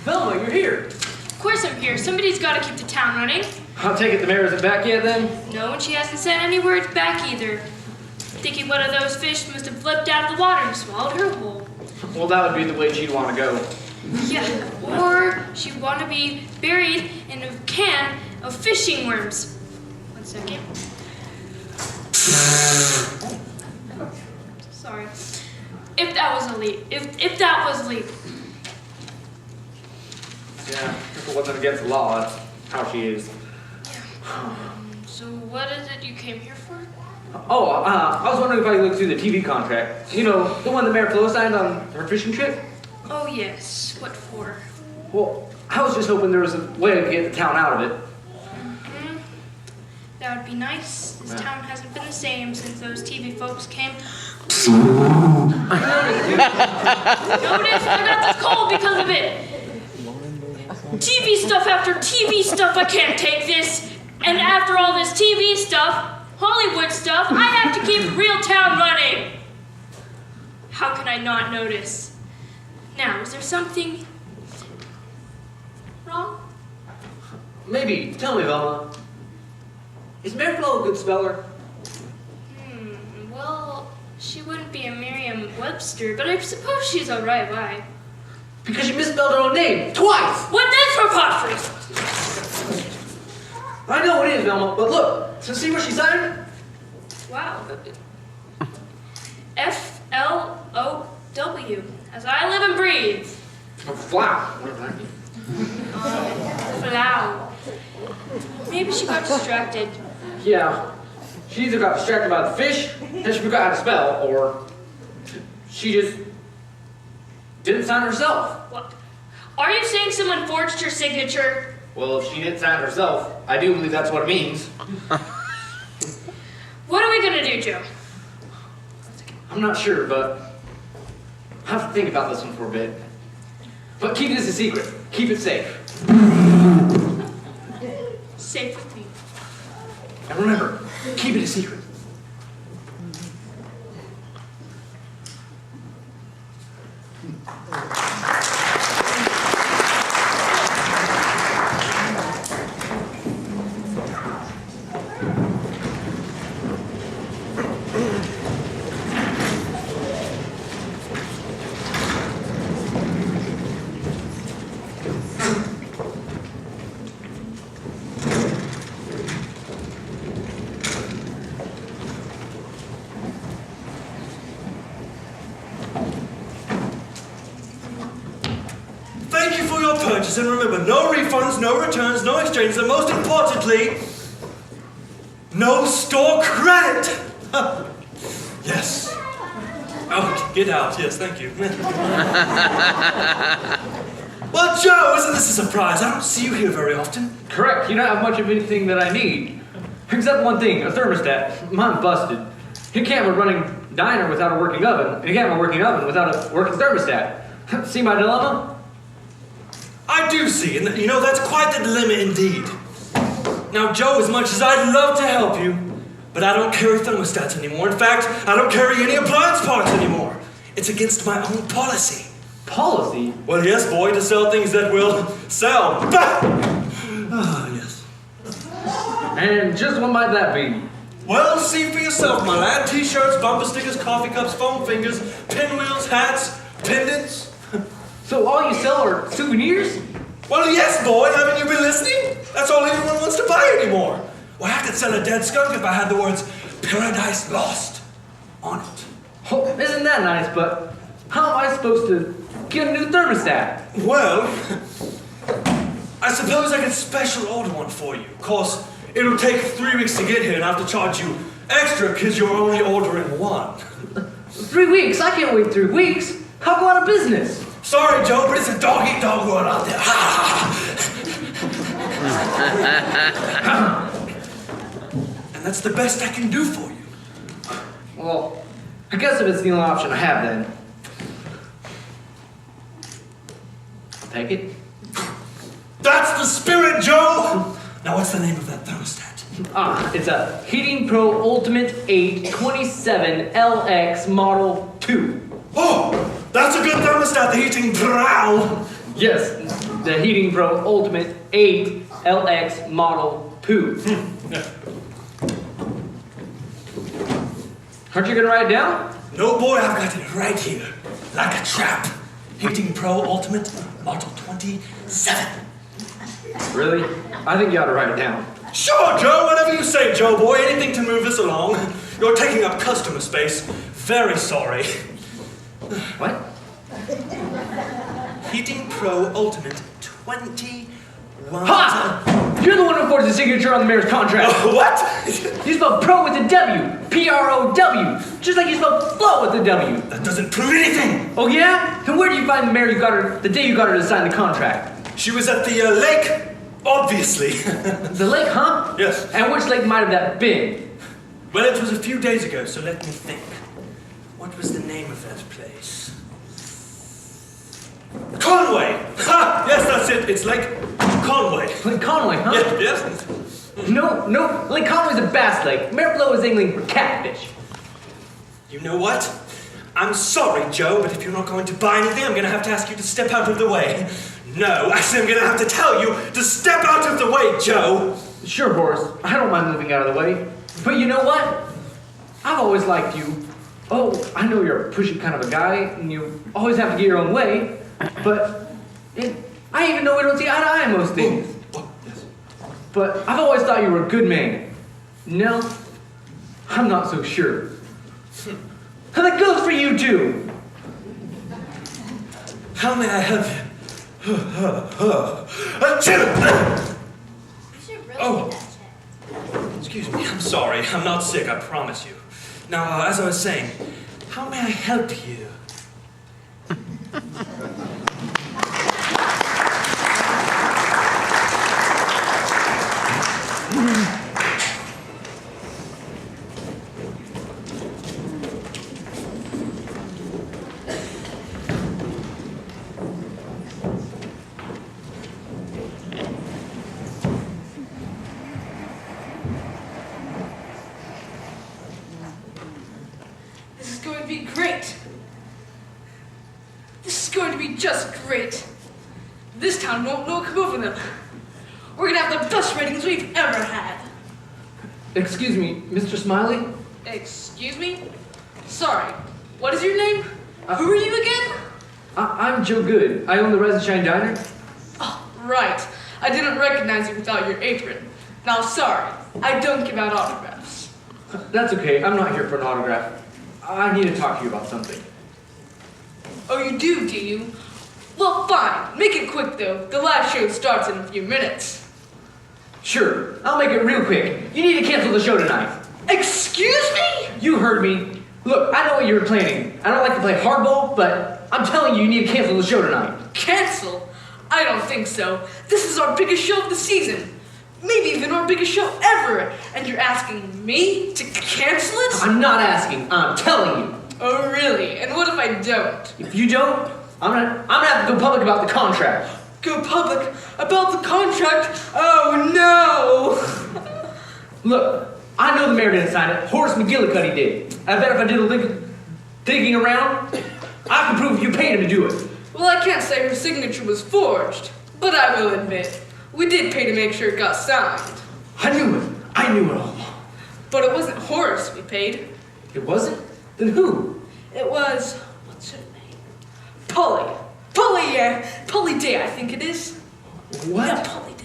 Speaker 1: Velma, you're here.
Speaker 3: Of course I'm here. Somebody's got to keep the town running.
Speaker 1: I'll take it the mayor isn't back yet then?
Speaker 3: No, and she hasn't sent any words back either. Thinking one of those fish must have flipped out of the water and swallowed her whole.
Speaker 1: Well, that would be the way she'd want to go.
Speaker 3: Yeah, or she'd want to be buried in a can of fishing worms. 1 second. Sorry. If that was a leap. If that was a leap.
Speaker 1: Yeah, if it wasn't against the law, that's how she is.
Speaker 3: So what is it you came here for?
Speaker 1: Oh, I was wondering if I could look through the TV contract. You know, the one that Mayor Flo signed on her fishing trip?
Speaker 3: Oh yes, what for?
Speaker 1: Well, I was just hoping there was a way to get the town out of it.
Speaker 3: Mm-hmm. That would be nice. This town hasn't been the same since those TV folks came. Notice I got this cold because of it. TV stuff after TV stuff, I can't take this. And after all this TV stuff, Hollywood stuff, I have to keep real town running. How can I not notice? Now, is there something wrong?
Speaker 1: Maybe. Tell me, Velma. Is Mayor Flo a good speller?
Speaker 3: Well, she wouldn't be a Merriam-Webster, but I suppose she's all right. Why?
Speaker 1: Because she misspelled her own name twice!
Speaker 3: What is preposterous?
Speaker 1: I know it is, Velma, but look, so see where she signed?
Speaker 3: Wow. F-L-O-W. As I live and breathe.
Speaker 1: Oh, Flow. Whatever that means.
Speaker 3: Flow. Maybe she got distracted.
Speaker 1: Yeah. She either got distracted by the fish, then she forgot how to spell, or she just didn't sign herself.
Speaker 3: What? Are you saying someone forged her signature?
Speaker 1: Well, if she didn't sign it herself, I do believe that's what it means.
Speaker 3: What are we gonna do, Joe?
Speaker 1: I'm not sure, but I have to think about this one for a bit. But keep this a secret. Keep it safe.
Speaker 3: Safe with me.
Speaker 1: And remember, keep it a secret.
Speaker 10: Thank you for your purchase, and remember, no refunds, no returns, no exchanges, and most importantly, no store credit! Yes. Oh, get out. Yes, thank you. Well, Joe, isn't this a surprise? I don't see you here very often.
Speaker 1: Correct. You don't have much of anything that I need. Except one thing, a thermostat. Mine's busted. Your camera running diner without a working oven, and you can't have a working oven without a working thermostat. See my dilemma?
Speaker 10: I do see, and you know, that's quite the dilemma indeed. Now, Joe, as much as I'd love to help you, but I don't carry thermostats anymore. In fact, I don't carry any appliance parts anymore. It's against my own policy.
Speaker 1: Policy?
Speaker 10: Well, yes, boy, to sell things that will sell. Ah, yes.
Speaker 1: And just what might that be?
Speaker 10: Well, see for yourself, my lad. T-shirts, bumper stickers, coffee cups, foam fingers, pinwheels, hats, pendants.
Speaker 1: So all you sell are souvenirs?
Speaker 10: Well, yes, boy. Haven't you been listening? That's all anyone wants to buy anymore. Well, I could sell a dead skunk if I had the words "Paradise Lost" on it.
Speaker 1: Oh, isn't that nice, but how am I supposed to get a new thermostat?
Speaker 10: Well, I suppose I could special order one for you. Of course, it'll take 3 weeks to get here, and I have to charge you extra because you're only ordering one.
Speaker 1: 3 weeks? I can't wait 3 weeks. I'll go out of business.
Speaker 10: Sorry, Joe, but it's a dog-eat-dog world out there. And that's the best I can do for you.
Speaker 1: Well, I guess if it's the only option I have, then I'll take it.
Speaker 10: That's the spirit, Joe! Now, what's the name of that thermostat?
Speaker 1: It's a Heating Pro Ultimate 827 LX Model 2.
Speaker 10: Oh, that's a good thermostat, the Heating Pro.
Speaker 1: Yes, the Heating Pro Ultimate 8 LX Model 2. Aren't you gonna write it down?
Speaker 10: No, boy, I've got it right here. Like a trap. Heating Pro Ultimate Model 27.
Speaker 1: Really? I think you ought to write it down.
Speaker 10: Sure, Joe, whatever you say, Joe boy. Anything to move us along. You're taking up customer space. Very sorry.
Speaker 1: What?
Speaker 10: Heating Pro Ultimate 21.
Speaker 1: Ha! You're the one who forged the signature on the mayor's contract.
Speaker 10: What?
Speaker 1: You spelled pro with a W. P-R-O-W. Just like you spelled flow with a W.
Speaker 10: That doesn't prove anything.
Speaker 1: Oh, yeah? Then where do you find the mayor you got her the day you got her to sign the contract?
Speaker 10: She was at the lake, obviously.
Speaker 1: The lake, huh?
Speaker 10: Yes.
Speaker 1: And which lake might have that been?
Speaker 10: Well, it was a few days ago, so let me think. What was the name of that place? Conway! Ha! Yes, that's it. It's Lake Conway.
Speaker 1: Lake Conway, huh?
Speaker 10: Yes.
Speaker 1: No. Lake Conway's a bass lake. Mare Flow is angling for catfish.
Speaker 10: You know what? I'm sorry, Joe, but if you're not going to buy anything, I'm going to have to ask you to step out of the way. No, actually, I'm going to have to tell you to step out of the way, Joe.
Speaker 1: Sure, Boris. I don't mind moving out of the way. But you know what? I've always liked you. Oh, I know you're a pushy kind of a guy, and you always have to get your own way. But I even know we don't see eye to eye on most things.
Speaker 10: Yes.
Speaker 1: But I've always thought you were a good man. No, I'm not so sure. And that goes for you too.
Speaker 10: How may I help you? Oh, excuse me. I'm sorry. I'm not sick. I promise you. Now, as I was saying, how may I help you?
Speaker 12: This is going to be great. This is going to be just great. This town won't know what come over them. We're going to have the best ratings we've ever had.
Speaker 1: Excuse me, Mr. Smiley?
Speaker 12: Excuse me? Sorry. What is your name? Who are you again?
Speaker 1: I'm Joe Good. I own the Rise and Shine Diner.
Speaker 12: Oh, right. I didn't recognize you without your apron. Now, sorry. I don't give out autographs.
Speaker 1: That's okay. I'm not here for an autograph. I need to talk to you about something.
Speaker 12: Oh, you do you? Well, fine. Make it quick, though. The live show starts in a few minutes.
Speaker 1: Sure. I'll make it real quick. You need to cancel the show tonight.
Speaker 12: Excuse me?
Speaker 1: You heard me. Look, I know what you were planning. I don't like to play hardball, but I'm telling you, you need to cancel the show tonight.
Speaker 12: Cancel? I don't think so. This is our biggest show of the season.
Speaker 14: maybe even our biggest show ever, and you're asking me to cancel it?
Speaker 1: I'm not asking, I'm telling you.
Speaker 14: Oh, really? And what if I don't?
Speaker 1: If you don't, I'm gonna have to go public about the contract.
Speaker 14: Go public about the contract? Oh, no!
Speaker 1: Look, I know the mayor didn't sign it. Horace McGillicuddy did. I bet if I did a little digging around, I could prove you paid him to do it.
Speaker 14: Well, I can't say her signature was forged, but I will admit, we did pay to make sure it got signed.
Speaker 1: I knew it. I knew it all.
Speaker 14: But it wasn't Horace we paid.
Speaker 1: It wasn't? Then who?
Speaker 14: It was, what's her name? Polly. Polly, yeah. Polly Day, I think it is.
Speaker 1: What?
Speaker 14: Yeah, Polly Day.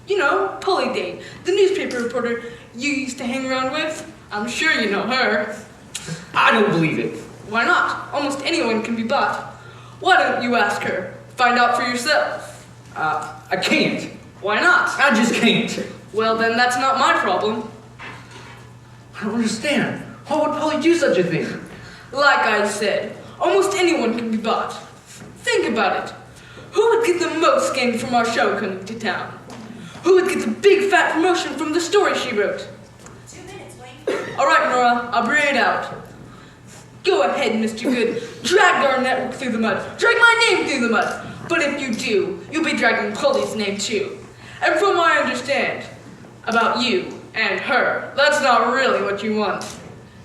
Speaker 14: You know, Polly Day, the newspaper reporter you used to hang around with. I'm sure you know her.
Speaker 1: I don't believe it.
Speaker 14: Why not? Almost anyone can be bought. Why don't you ask her? Find out for yourself.
Speaker 1: I can't.
Speaker 14: Why not?
Speaker 1: I just can't.
Speaker 14: Well, then that's not my problem.
Speaker 1: I don't understand. Why would Polly do such a thing?
Speaker 14: Like I said, almost anyone can be bought. Think about it. Who would get the most gain from our show coming to town? Who would get the big fat promotion from the story she wrote?
Speaker 2: 2 minutes, Wayne.
Speaker 14: All right, Nora, I'll bring it out. Go ahead, Mr. Good. Drag our network through the mud. Drag my name through the mud. But if you do, you'll be dragging Polly's name too. And from what I understand about you and her, that's not really what you want.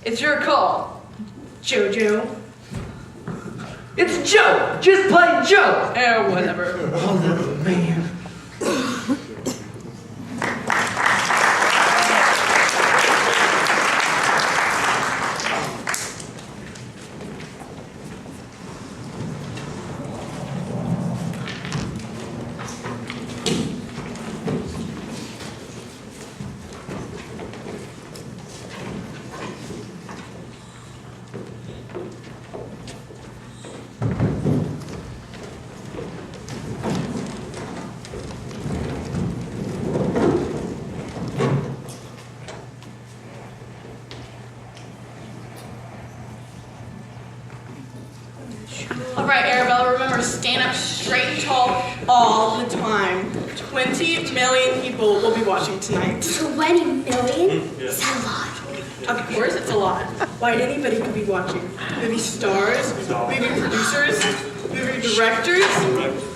Speaker 14: It's your call, Jojo.
Speaker 1: It's Joe! Just plain Joe!
Speaker 14: Whatever.
Speaker 1: Oh, man.
Speaker 11: All right, Arabella, remember, stand up straight and tall all the time. 20 million people will be watching tonight.
Speaker 2: 20 million? Is that a lot?
Speaker 11: Of course it's a lot. Why, anybody could be watching. Movie stars, movie producers, movie directors.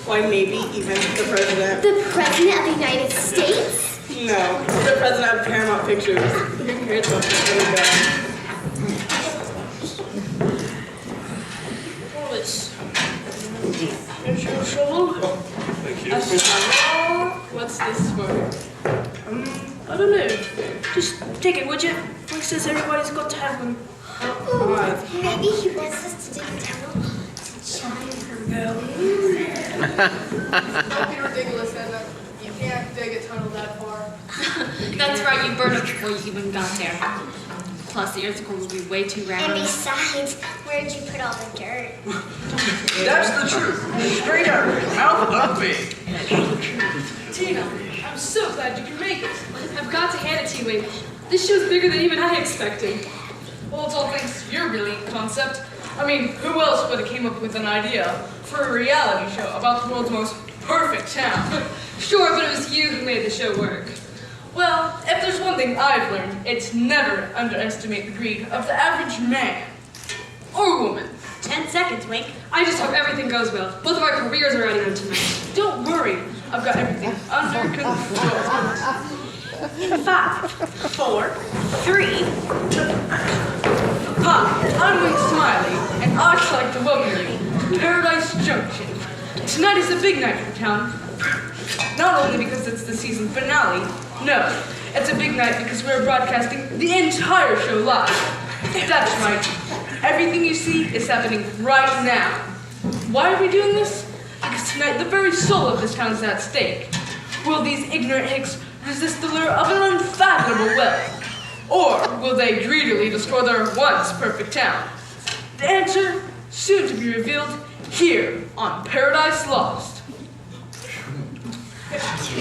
Speaker 11: Why, maybe even the president.
Speaker 2: The President of the United States?
Speaker 11: No, the president of Paramount Pictures. Who cares about that? What is here's your shovel.
Speaker 10: Thank you.
Speaker 11: A shovel. What's this for? I don't know. Just take it, would you? Like says everybody's got to have one.
Speaker 2: Ooh, maybe he wants us to dig a tunnel to China.
Speaker 11: No.
Speaker 5: Don't be ridiculous, Edna. You can't dig a tunnel that far.
Speaker 6: That's right, you burned up before you even got there. Plus, the Earth's core will be way too round.
Speaker 2: And besides, where'd you put all the dirt?
Speaker 13: That's the truth. Straight out of your mouth up big.
Speaker 7: Tina, I'm so glad you can make it. I've got to hand it to you, Wayne. This show's bigger than even I expected.
Speaker 14: Well, it's all thanks to your brilliant concept. I mean, who else would have came up with an idea for a reality show about the world's most perfect town?
Speaker 7: Sure, but it was you who made the show work.
Speaker 14: Well, if there's one thing I've learned, it's never underestimate the greed of the average man or woman.
Speaker 6: 10 seconds, Wink.
Speaker 7: I just hope everything goes well. Both of our careers are riding on tonight.
Speaker 14: Don't worry, I've got everything under control.
Speaker 11: In 5, 4, 3.
Speaker 14: Hi, I'm Wink Smiley, and I'd like to welcome you to Paradise Junction. Tonight is a big night for town. Not only because it's the season finale, no, it's a big night because we're broadcasting the entire show live. That's right, everything you see is happening right now. Why are we doing this? Because tonight the very soul of this town is at stake. Will these ignorant hicks resist the lure of an unfathomable wealth? Or will they greedily destroy their once perfect town? The answer, soon to be revealed, here on Paradise Lost.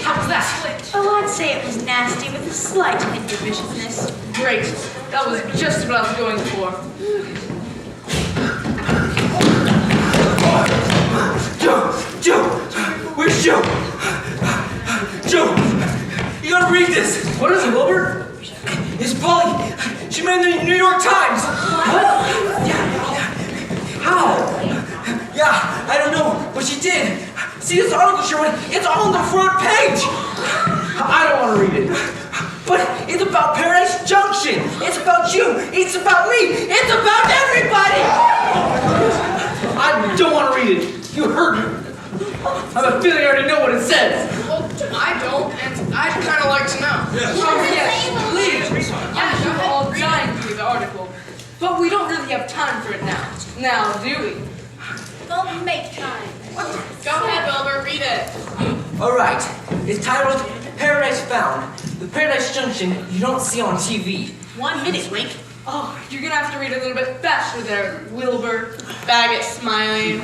Speaker 14: How was that split?
Speaker 16: Oh, I'd say it was nasty with a slight hint of viciousness.
Speaker 14: Great. That was just what I was going for.
Speaker 10: Joe! Where's Joe? Joe! You gotta read this.
Speaker 1: What is it, Wilbur?
Speaker 10: It's Polly. She made the New York Times.
Speaker 1: What? How?
Speaker 10: Yeah, I don't know, but she did. See this article, Sherman? It's on the front page.
Speaker 1: I don't want to read it.
Speaker 10: But it's about Paradise Junction. It's about you. It's about me. It's about everybody.
Speaker 1: I don't want to read it. You heard me. I have a feeling I already know what it says.
Speaker 14: Well, I don't, and I'd kind of like to know.
Speaker 10: Yes.
Speaker 14: Oh, yes, please. I'm sure we're all dying to read the article, but we don't really have time for it now. Now, do we?
Speaker 2: Don't make time.
Speaker 14: Go ahead, Wilbur, read it.
Speaker 10: All right. It's titled Paradise Found. The Paradise Junction you don't see on TV.
Speaker 11: 1 minute, Wink.
Speaker 14: Oh, you're gonna have to read a little bit faster there, Wilbur. Baggett smiling.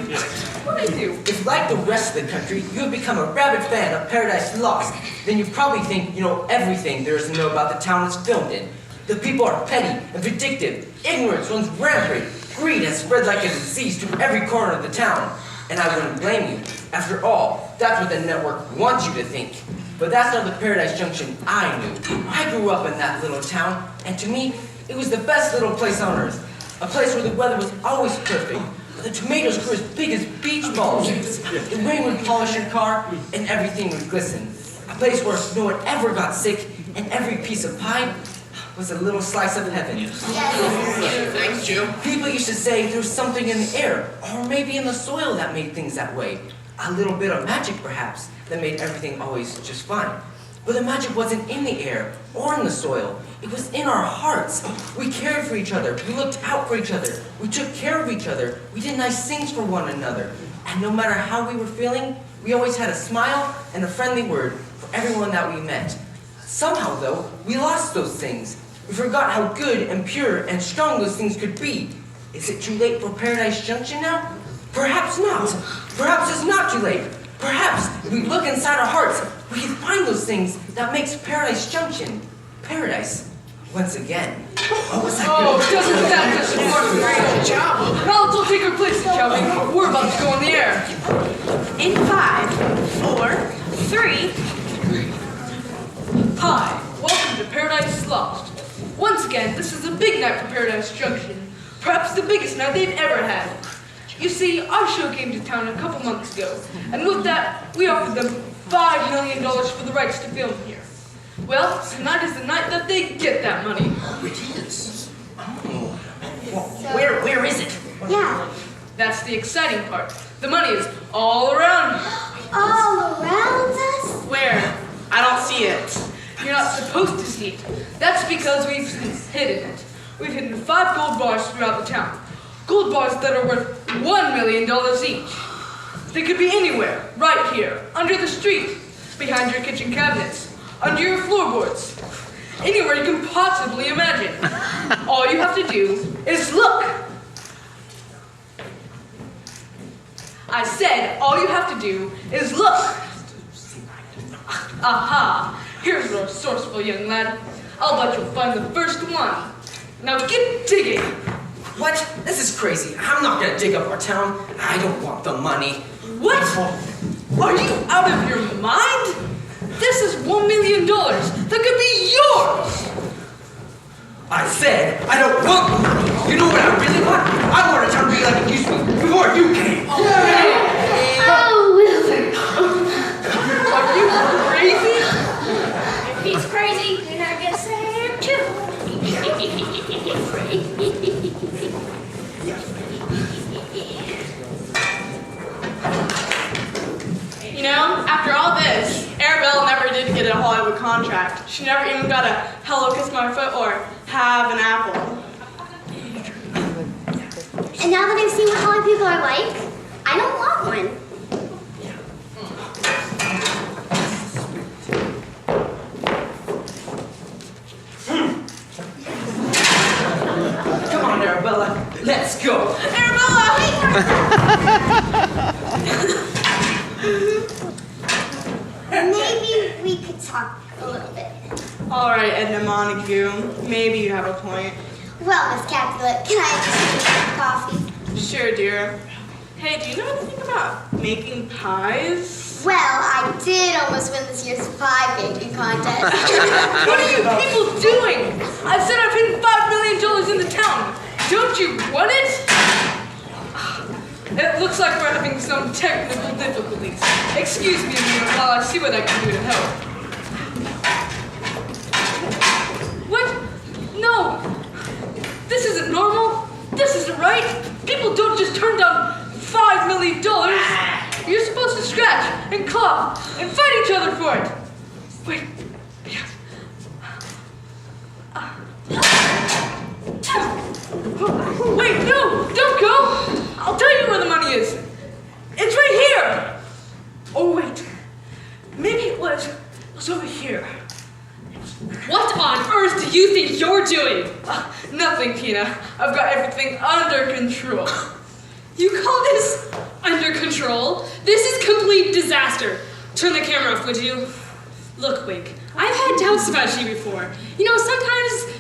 Speaker 14: What do I do?
Speaker 10: If, like the rest of the country, you have become a rabid fan of Paradise Lost, then you probably think you know everything there is to know about the town it's filmed in. The people are petty and vindictive. Ignorance runs rampant. Greed has spread like a disease to every corner of the town. And I wouldn't blame you. After all, that's what the network wants you to think. But that's not the Paradise Junction I knew. I grew up in that little town, and to me, it was the best little place on earth. A place where the weather was always perfect, where the tomatoes grew as big as beach balls. The rain would polish your car, and everything would glisten. A place where no one ever got sick, and every piece of pie was a little slice of heaven.
Speaker 14: Thanks, Joe.
Speaker 10: People used to say there was something in the air, or maybe in the soil that made things that way. A little bit of magic, perhaps, that made everything always just fine. But the magic wasn't in the air or in the soil. It was in our hearts. We cared for each other. We looked out for each other. We took care of each other. We did nice things for one another. And no matter how we were feeling, we always had a smile and a friendly word for everyone that we met. Somehow, though, we lost those things. We forgot how good and pure and strong those things could be. Is it too late for Paradise Junction now? Perhaps not. Perhaps it's not too late. Perhaps if we look inside our hearts, we can find those things that makes Paradise Junction paradise once again.
Speaker 14: Oh, doesn't that just work? Great job. Now let's all take our places, shall we? We're about to go in the air.
Speaker 11: In 5, 4, 3.
Speaker 14: Hi, welcome to Paradise Lost. Once again, this is a big night for Paradise Junction. Perhaps the biggest night they've ever had. You see, our show came to town a couple months ago, and with that, we offered them $5 million for the rights to film here. Well, tonight is the night that they get that money.
Speaker 10: Oh, it is. Oh. Well, where is it?
Speaker 2: Yeah.
Speaker 14: That's the exciting part. The money is all around you.
Speaker 2: All around us?
Speaker 14: Where? I don't see it. You're not supposed to see it. That's because we've hidden it. We've hidden 5 gold bars throughout the town. Gold bars that are worth $1 million each. They could be anywhere, right here, under the street, behind your kitchen cabinets, under your floorboards, anywhere you can possibly imagine. All you have to do is look. I said, all you have to do is look. Aha, here's a resourceful young lad. I'll bet you'll find the first one. Now get digging.
Speaker 10: What? This is crazy. I'm not gonna dig up our town. I don't want the money.
Speaker 14: What? Are you out of your mind? This is $1 million that could be yours.
Speaker 10: I said I don't want the money. You know what I really want? I want a town to be like it used to be before you came.
Speaker 2: Oh, Wilbur.
Speaker 14: Are you crazy?
Speaker 2: If he's crazy, then I guess I am too.
Speaker 5: You know, after all this, Arabelle never did get a Hollywood contract. She never even got a Hello Kiss My Foot or Have an Apple.
Speaker 2: And now that I've seen what Holly people are like, I don't want one.
Speaker 10: Come on, Arabella. Let's go.
Speaker 5: Arabella!
Speaker 2: Maybe we could talk a little bit.
Speaker 5: All right, Edna Montague. Maybe you have a point.
Speaker 2: Well, Miss Capulet, can I just get some coffee?
Speaker 5: Sure, dear. Hey, do you know anything about making pies?
Speaker 2: Well, I did almost win this year's pie baking contest.
Speaker 14: What are you people doing? I said I've hidden $5 million in the town. Don't you want it? It looks like we're having some technical difficulties. Excuse me a minute while I see what I can do to help. What? No. This isn't normal. This isn't right. People don't just turn down $5 million. You're supposed to scratch and claw and fight each other for it. Wait. Wait, no! Don't go! I'll tell you where the money is. It's right here! Oh, wait. Maybe it was over here.
Speaker 7: What on earth do you think you're doing?
Speaker 14: Nothing, Tina. I've got everything under control.
Speaker 7: You call this under control? This is complete disaster. Turn the camera off, would you? Look, Wink, I've had doubts about you before. You know, sometimes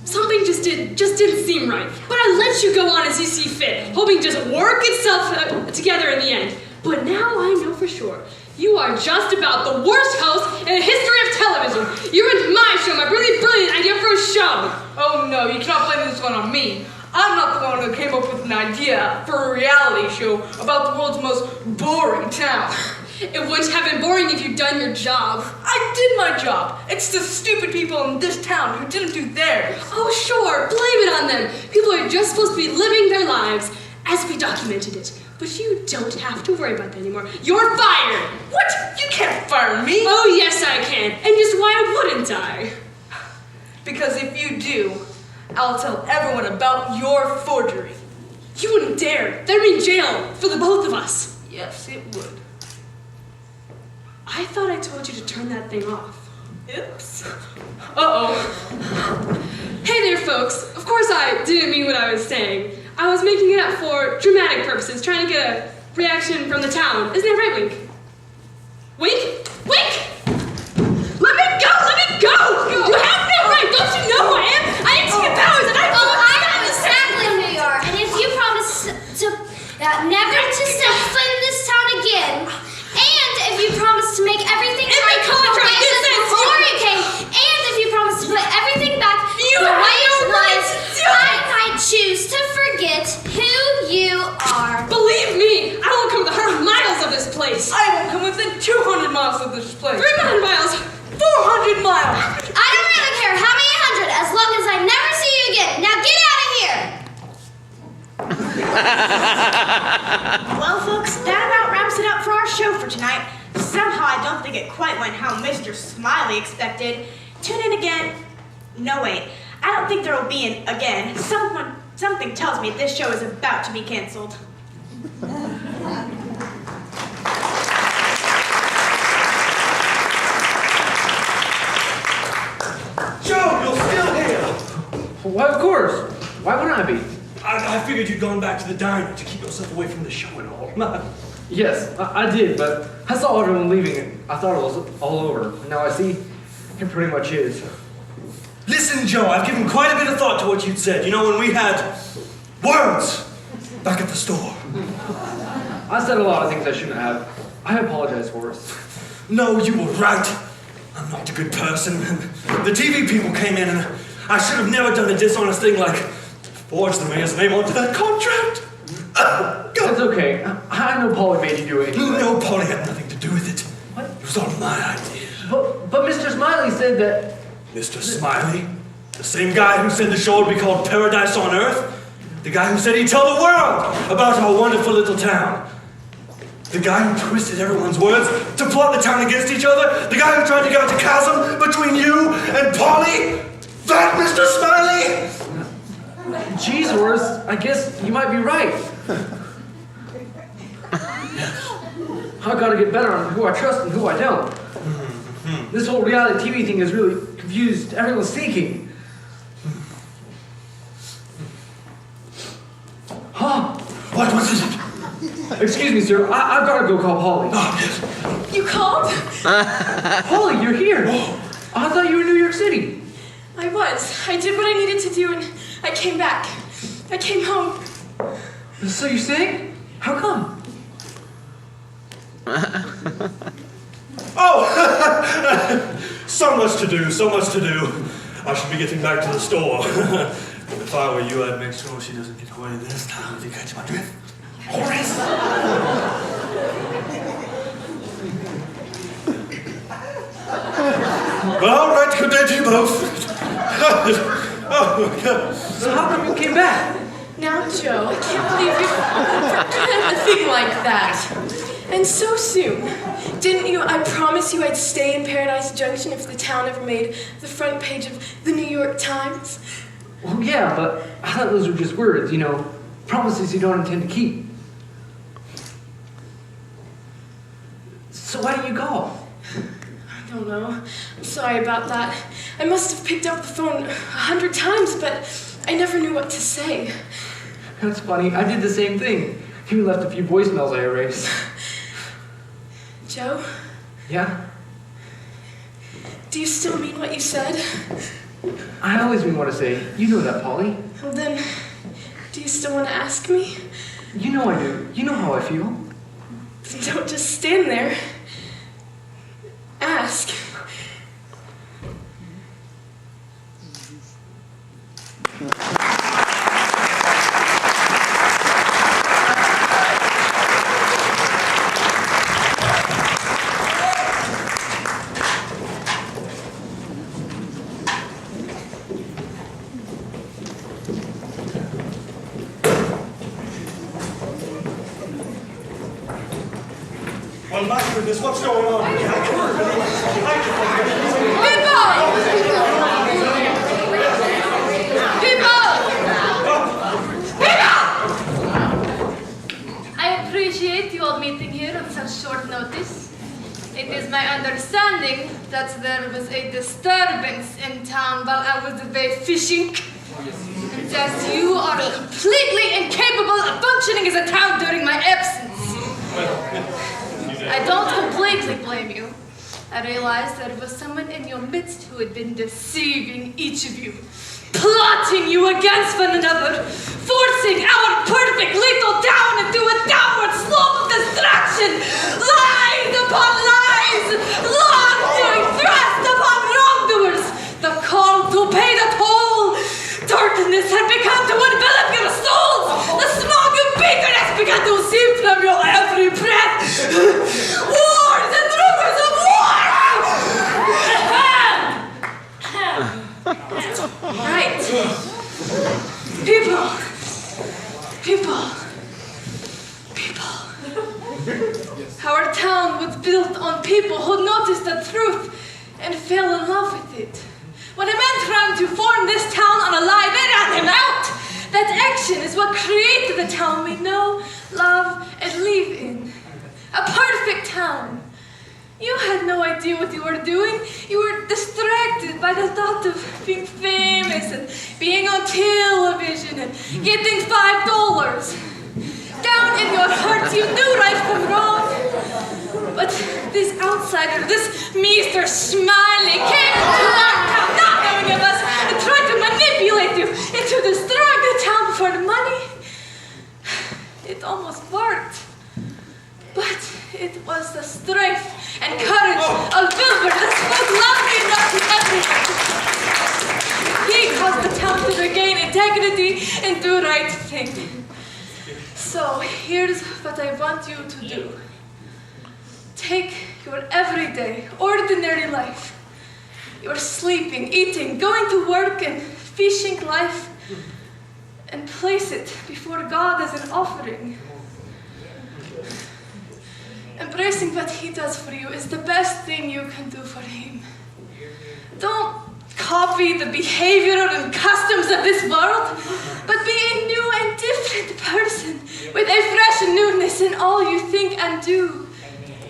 Speaker 7: something just didn't seem right. But I let you go on as you see fit, hoping just work itself together in the end. But now I know for sure. You are just about the worst host in the history of television. You ruined my show, my really brilliant idea for a show.
Speaker 14: Oh no, you cannot blame this one on me. I'm not the one who came up with an idea for a reality show about the world's most boring town.
Speaker 7: It wouldn't have been boring if you'd done your job.
Speaker 14: I did my job. It's the stupid people in this town who didn't do theirs.
Speaker 7: Oh sure, blame it on them. People are just supposed to be living their lives as we documented it. But you don't have to worry about that anymore. You're fired!
Speaker 14: What? You can't fire me!
Speaker 7: Oh yes I can. And just why wouldn't I?
Speaker 14: Because if you do, I'll tell everyone about your forgery.
Speaker 7: You wouldn't dare. That'd mean jail for the both of us.
Speaker 14: Yes, it would.
Speaker 7: I thought I told you to turn that thing off.
Speaker 14: Oops.
Speaker 7: Uh-oh. Hey there, folks. Of course I didn't mean what I was saying. I was making it up for dramatic purposes, trying to get a reaction from the town. Isn't that right, Wink? Wink? Wink! Let me go! Let me go! You have no right! Don't you know who I am? I have secret powers and I
Speaker 2: I'm exactly New York, and if you promise to never to step foot in this town again, and if you promise to make everything
Speaker 7: in my contract,
Speaker 2: before you came, and if you promise to put everything back the way it was, I might choose to forget who you are.
Speaker 7: Believe me, I won't come within 100 miles of this place.
Speaker 14: I won't come within 200 miles of this place.
Speaker 7: 300 miles.
Speaker 14: 400 miles.
Speaker 2: I don't really care how many hundred, as long as I never see you again. Now get out of here.
Speaker 12: Well, folks, that about wraps it up for our show for tonight. Somehow I don't think it quite went how Mr. Smiley expected. Tune in again. No, wait. I don't think there will be an again. Something tells me this show is about to be canceled.
Speaker 10: Joe, you're still here!
Speaker 1: Why, of course. Why wouldn't I be?
Speaker 10: I figured you'd gone back to the diner to keep yourself away from the show and all.
Speaker 1: Yes, I did, but I saw everyone leaving and I thought it was all over. Now I see it pretty much is.
Speaker 10: Listen, Joe, I've given quite a bit of thought to what you'd said. You know, when we had words back at the store.
Speaker 1: I said a lot of things I shouldn't have. I apologize for it.
Speaker 10: No, you were right. I'm not a good person. The TV people came in and I should have never done a dishonest thing like forge the mayor's name onto that contract.
Speaker 1: It's okay. I know Polly made you do it.
Speaker 10: No, Polly had nothing to do with it. What? It was all my idea.
Speaker 1: But Mr. Smiley said that...
Speaker 10: Mr. Smiley? The same guy who said the show would be called Paradise on Earth? The guy who said he'd tell the world about our wonderful little town? The guy who twisted everyone's words to plot the town against each other? The guy who tried to get a chasm between you and Polly? That Mr. Smiley?
Speaker 1: Geez, Horace, I guess you might be right. I've got to get better on who I trust and who I don't. This whole reality TV thing has really confused everyone's thinking. Huh?
Speaker 10: What was it?
Speaker 1: Excuse me, sir. I've got to go call Polly.
Speaker 10: Oh, yes.
Speaker 12: You called?
Speaker 1: Polly, you're here. I thought you were in New York City.
Speaker 5: I was. I did what I needed to do and I came back. I came home.
Speaker 1: So you sing? How come?
Speaker 10: much to do, so much to do. I should be getting back to the store. If I were you, I'd make sure she doesn't get away this time. Do you catch my drift? Horace! Well, all right, good day to you both. Oh, my God.
Speaker 11: So how come you came back? Now, Joe, I can't believe you forgot a thing like that. And so soon. Didn't you? I promised you I'd stay in Paradise Junction if the town ever made the front page of the New York Times.
Speaker 1: Well, yeah, but I thought those were just words, promises you don't intend to keep. So why don't you go?
Speaker 11: I don't know. I'm sorry about that. I must have picked up the phone 100 times, but I never knew what to say.
Speaker 1: That's funny. I did the same thing. You left a few voicemails I erased.
Speaker 11: Joe?
Speaker 1: Yeah?
Speaker 11: Do you still mean what you said?
Speaker 1: I always mean what I say. You know that, Polly.
Speaker 11: Well then, do you still want to ask me?
Speaker 1: You know I do. You know how I feel.
Speaker 11: Don't just stand there. Ask.
Speaker 10: Well, my goodness, what's going on?
Speaker 17: I appreciate you all meeting here on such short notice. It is my understanding that there was a disturbance in town while I was away fishing, and that you are completely incapable of functioning as a town during my absence. I don't completely blame you. I realized there was someone in your midst who had been deceiving each of you, plotting you against one another, forcing our perfect little town into a downward slope of destruction. Lies upon lies, wrongdoing thrust upon wrongdoers. The call to pay the toll. Darkness had begun to envelop your souls. The smog of bitterness began to seep from your every breath. Wars and rumors of war!
Speaker 11: Right. People. Our town was built on people who noticed the truth and fell in love with it. When a man tried to form this town on a lie, they ran him out. That action is what created the town we know, love, and live in. A perfect town. You had no idea what you were doing. You were distracted by the thought of being famous and being on television and getting $5. Down in your heart, you knew right from wrong. But this outsider, this Mr. Smiley, came into our town, not knowing of us, and tried to manipulate you into destroying the town for the money. It almost worked. But it was the strength and courage of Wilbur that spoke loudly enough to everyone. He caused the town to regain integrity and do right thing. So here's what I want you to do. Take your everyday, ordinary life, your sleeping, eating, going to work, and fishing life, and place it before God as an offering. Embracing what He does for you is the best thing you can do for Him. Don't copy the behavior and customs of this world, but be a new and different person with a fresh newness in all you think and do.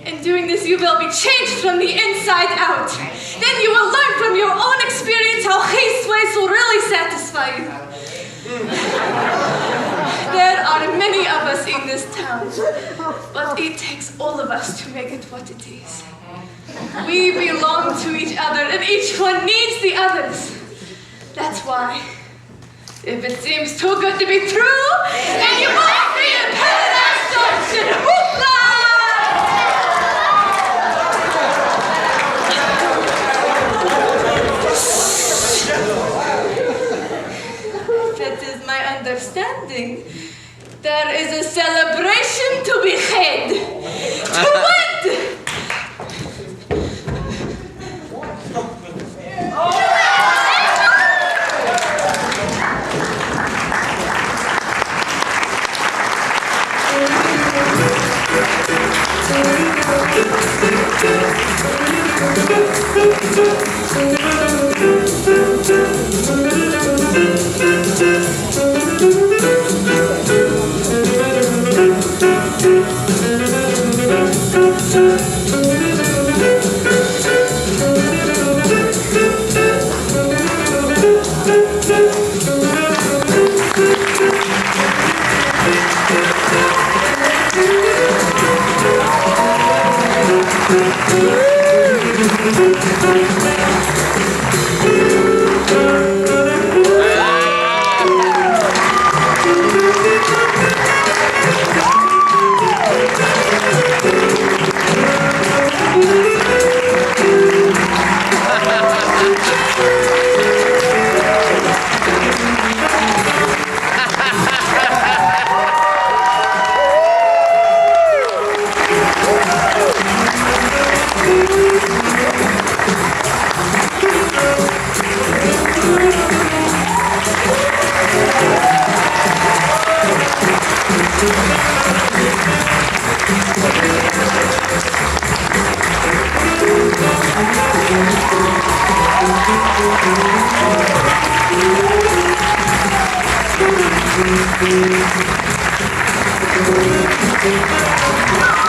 Speaker 11: In doing this, you will be changed from the inside out. Then you will learn from your own experience how His ways will really satisfy you. There are many of us in this town, but it takes all of us to make it what it is. We belong to each other, and each one needs the others. That's why, if it seems too good to be true, then you must be in Paradise Junction. Hoopla! understanding, there is a celebration to be had. To wed!
Speaker 2: Thank you.